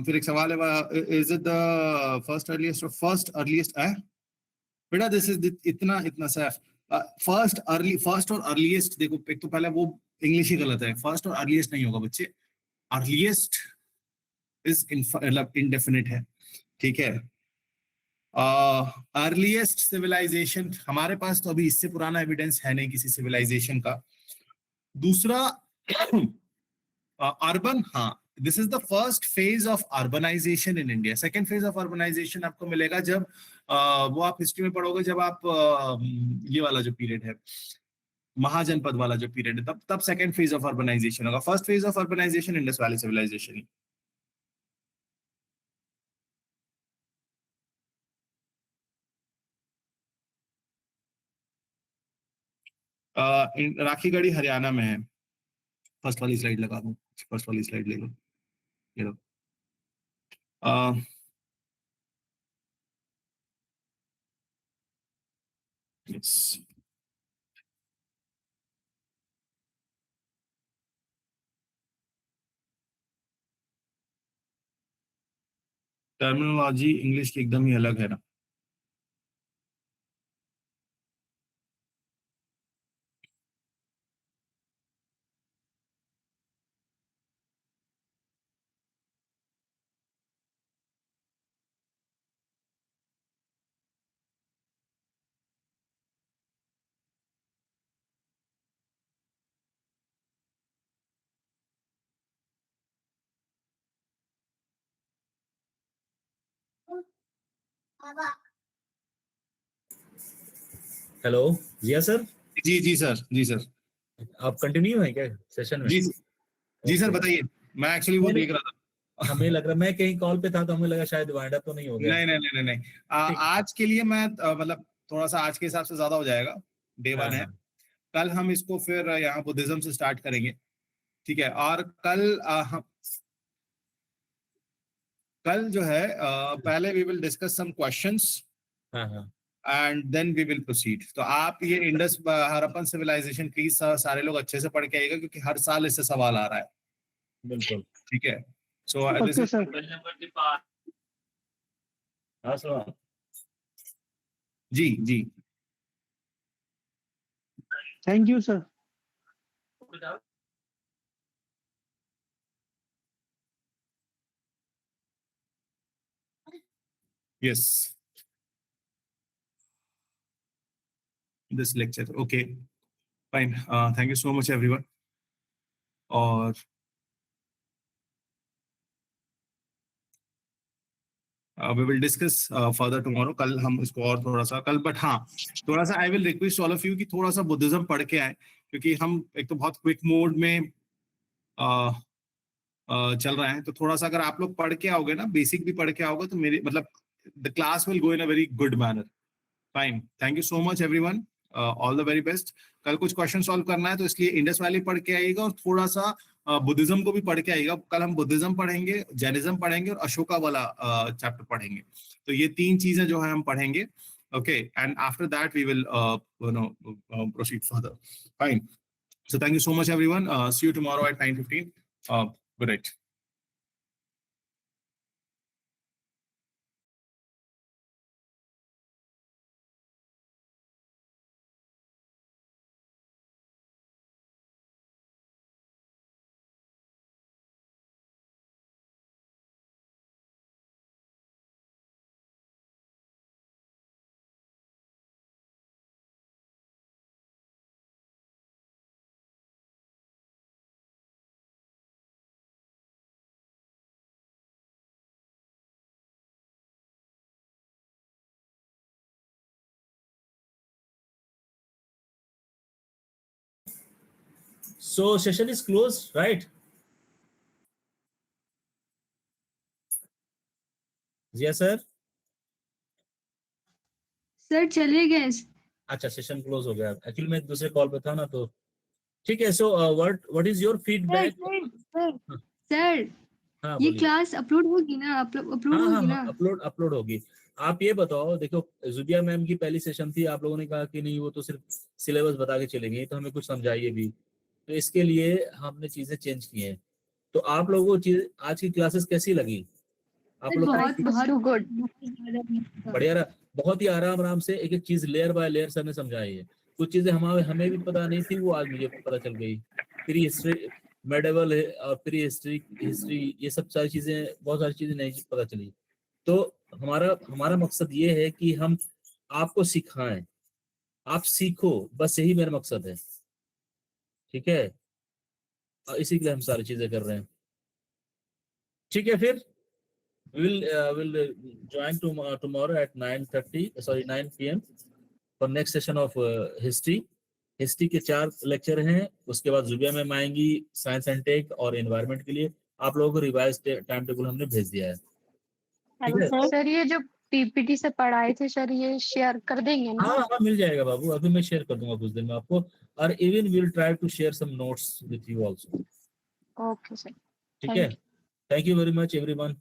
Speaker 1: फिर एक सवाल है, is it the first earliest है बेटा? दिस इज इतना इतना सर, फर्स्ट और अर्लीस्ट, देखो एक तो पहले वो इंग्लिश ही गलत है, फर्स्ट और अर्लीस्ट नहीं होगा बच्चे, अर्लीस्ट इज इंडेफिनिट है। ठीक है। अर्लीस्ट सिविलाइजेशन हमारे पास तो अभी इससे पुराना एविडेंस है नहीं किसी सिविलाइजेशन का। दूसरा अर्बन, हाँ, this is the first phase of urbanisation in India. Second phase of urbanisation आपको मिलेगा जब वो आप हिस्ट्री में पढ़ोगे, जब आप ये वाला जो पीरियड है, महाजनपद वाला जो पीरियड है, तब सेकेंड फेज ऑफ अर्बनाइजेशन होगा। First phase of urbanisation Indus valley civilization. Rakhigarhi Haryana में है। फर्स्ट वाली स्लाइड लगा दूं, फर्स्ट वाली स्लाइड ले लो, ये लो। यस, टर्मिनोलॉजी इंग्लिश की एकदम ही अलग है ना।
Speaker 3: हेलो जिया सर,
Speaker 1: जी सर
Speaker 3: आप कंटिन्यू है क्या सेशन में?
Speaker 1: जी सर बताइए, मैं एक्चुअली वो देख रहा था।
Speaker 3: हमें लग रहा, मैं कहीं कॉल पे था तो हमें लगा शायद वाइंड अप तो नहीं हो गया।
Speaker 1: नहीं।
Speaker 3: ठीक।
Speaker 1: आज के लिए मैं मतलब थोड़ा सा आज के हिसाब से ज्यादा हो जाएगा, डे
Speaker 3: हाँ
Speaker 1: 1 है।
Speaker 3: हाँ
Speaker 1: कल हम इसको फिर यहाँ बुद्धिज्म से स्टार्ट करेंगे, ठीक है। और कल जो है पहले we will discuss some questions
Speaker 3: हाँ
Speaker 1: and then we will proceed. तो आप ये इंडस हड़प्पन सिविलाइजेशन प्लीज सारे लोग अच्छे से पढ़ के आइएगा, क्योंकि हर साल इससे सवाल आ रहा है,
Speaker 3: बिल्कुल।
Speaker 1: ठीक है। सो
Speaker 2: ओके सर,
Speaker 3: हाँ सर।
Speaker 1: जी
Speaker 2: thank you sir.
Speaker 1: Yes, this lecture okay fine, thank you so much everyone. और we will discuss further tomorrow, कल हम इसको और थोड़ा सा कल, बट हाँ थोड़ा सा I will request all of you कि थोड़ा सा बुद्धिज्म पढ़ के आए, क्योंकि हम एक तो बहुत क्विक मोड में चल रहे हैं। तो थोड़ा सा अगर आप लोग पढ़ के आओगे ना, बेसिक भी पढ़ के आओगे, तो मेरे मतलब the class will go in a very good manner. Fine, thank you so much everyone, all the very best. कल कुछ क्वेश्चन सॉल्व करना है, तो इसलिए इंडस वैली पढ़ के आइएगा और थोड़ा सा बुद्धिज्म को भी पढ़ के आइएगा। कल हम बुद्धिज्म पढ़ेंगे, जैनिज्म पढ़ेंगे और अशोका वाला चैप्टर पढ़ेंगे। तो ये 3 चीजें जो है हम पढ़ेंगे, okay. And after that we will proceed further. Fine, so thank you so much everyone, see you tomorrow at 9:15, good night.
Speaker 3: So session is closed, right? Yes sir.
Speaker 4: Sir चले गए।
Speaker 3: अच्छा, सेशन क्लोज हो गया। Actually मैं दूसरे call पे था ना, तो ठीक है। So what is your feedback?
Speaker 4: Sir
Speaker 3: हाँ
Speaker 4: ये
Speaker 3: बोलिए।
Speaker 4: क्लास अपलोड होगी ना? अपलोड
Speaker 3: हाँ
Speaker 4: होगी ना?
Speaker 3: अपलोड होगी। आप ये बताओ, देखो जुबिया मैम की पहली सेशन थी, आप लोगों ने कहा कि नहीं वो तो सिर्फ सिलेबस बता के चलेंगे, तो हमें कुछ समझाइए भी। तो इसके लिए हमने चीजें चेंज की हैं। तो आप लोगों को चीज आज की क्लासेस कैसी लगी? आप लोग
Speaker 4: बहुत गुड,
Speaker 3: बढ़िया रहा। बहुत ही आराम से एक एक चीज लेयर बाय लेयर सर ने समझाई है। कुछ चीजें हमें भी पता नहीं थी, वो आज मुझे पता चल गई। प्री हिस्ट्री, मेडिवल और प्री हिस्ट्री, ये सब सारी चीजें, बहुत सारी चीजें नहीं पता चली। तो हमारा मकसद ये है कि हम आपको सिखाएं, आप सीखो, बस यही मेरा मकसद है, ठीक है। और इसी के लिए हम सारी चीजें कर रहे हैं, ठीक है। फिर we'll join tomorrow at 9 PM for next session of history के 4 लेक्चर हैं। उसके बाद जुबिया मैम आएंगी साइंस एंड टेक और एनवायरनमेंट के लिए। आप लोगों को रिवाइज टाइम टेबल हमने भेज दिया है, ठीक है।
Speaker 5: सर ये जो पीपीटी से पढ़ाए थे सर, ये शेयर कर देंगे ना?
Speaker 3: हाँ मिल जाएगा बाबू, अभी मैं शेयर कर दूंगा कुछ दिन में आपको। और even will try to share some notes with you also,
Speaker 5: okay sir,
Speaker 3: ठीक है। Thank you very much everyone.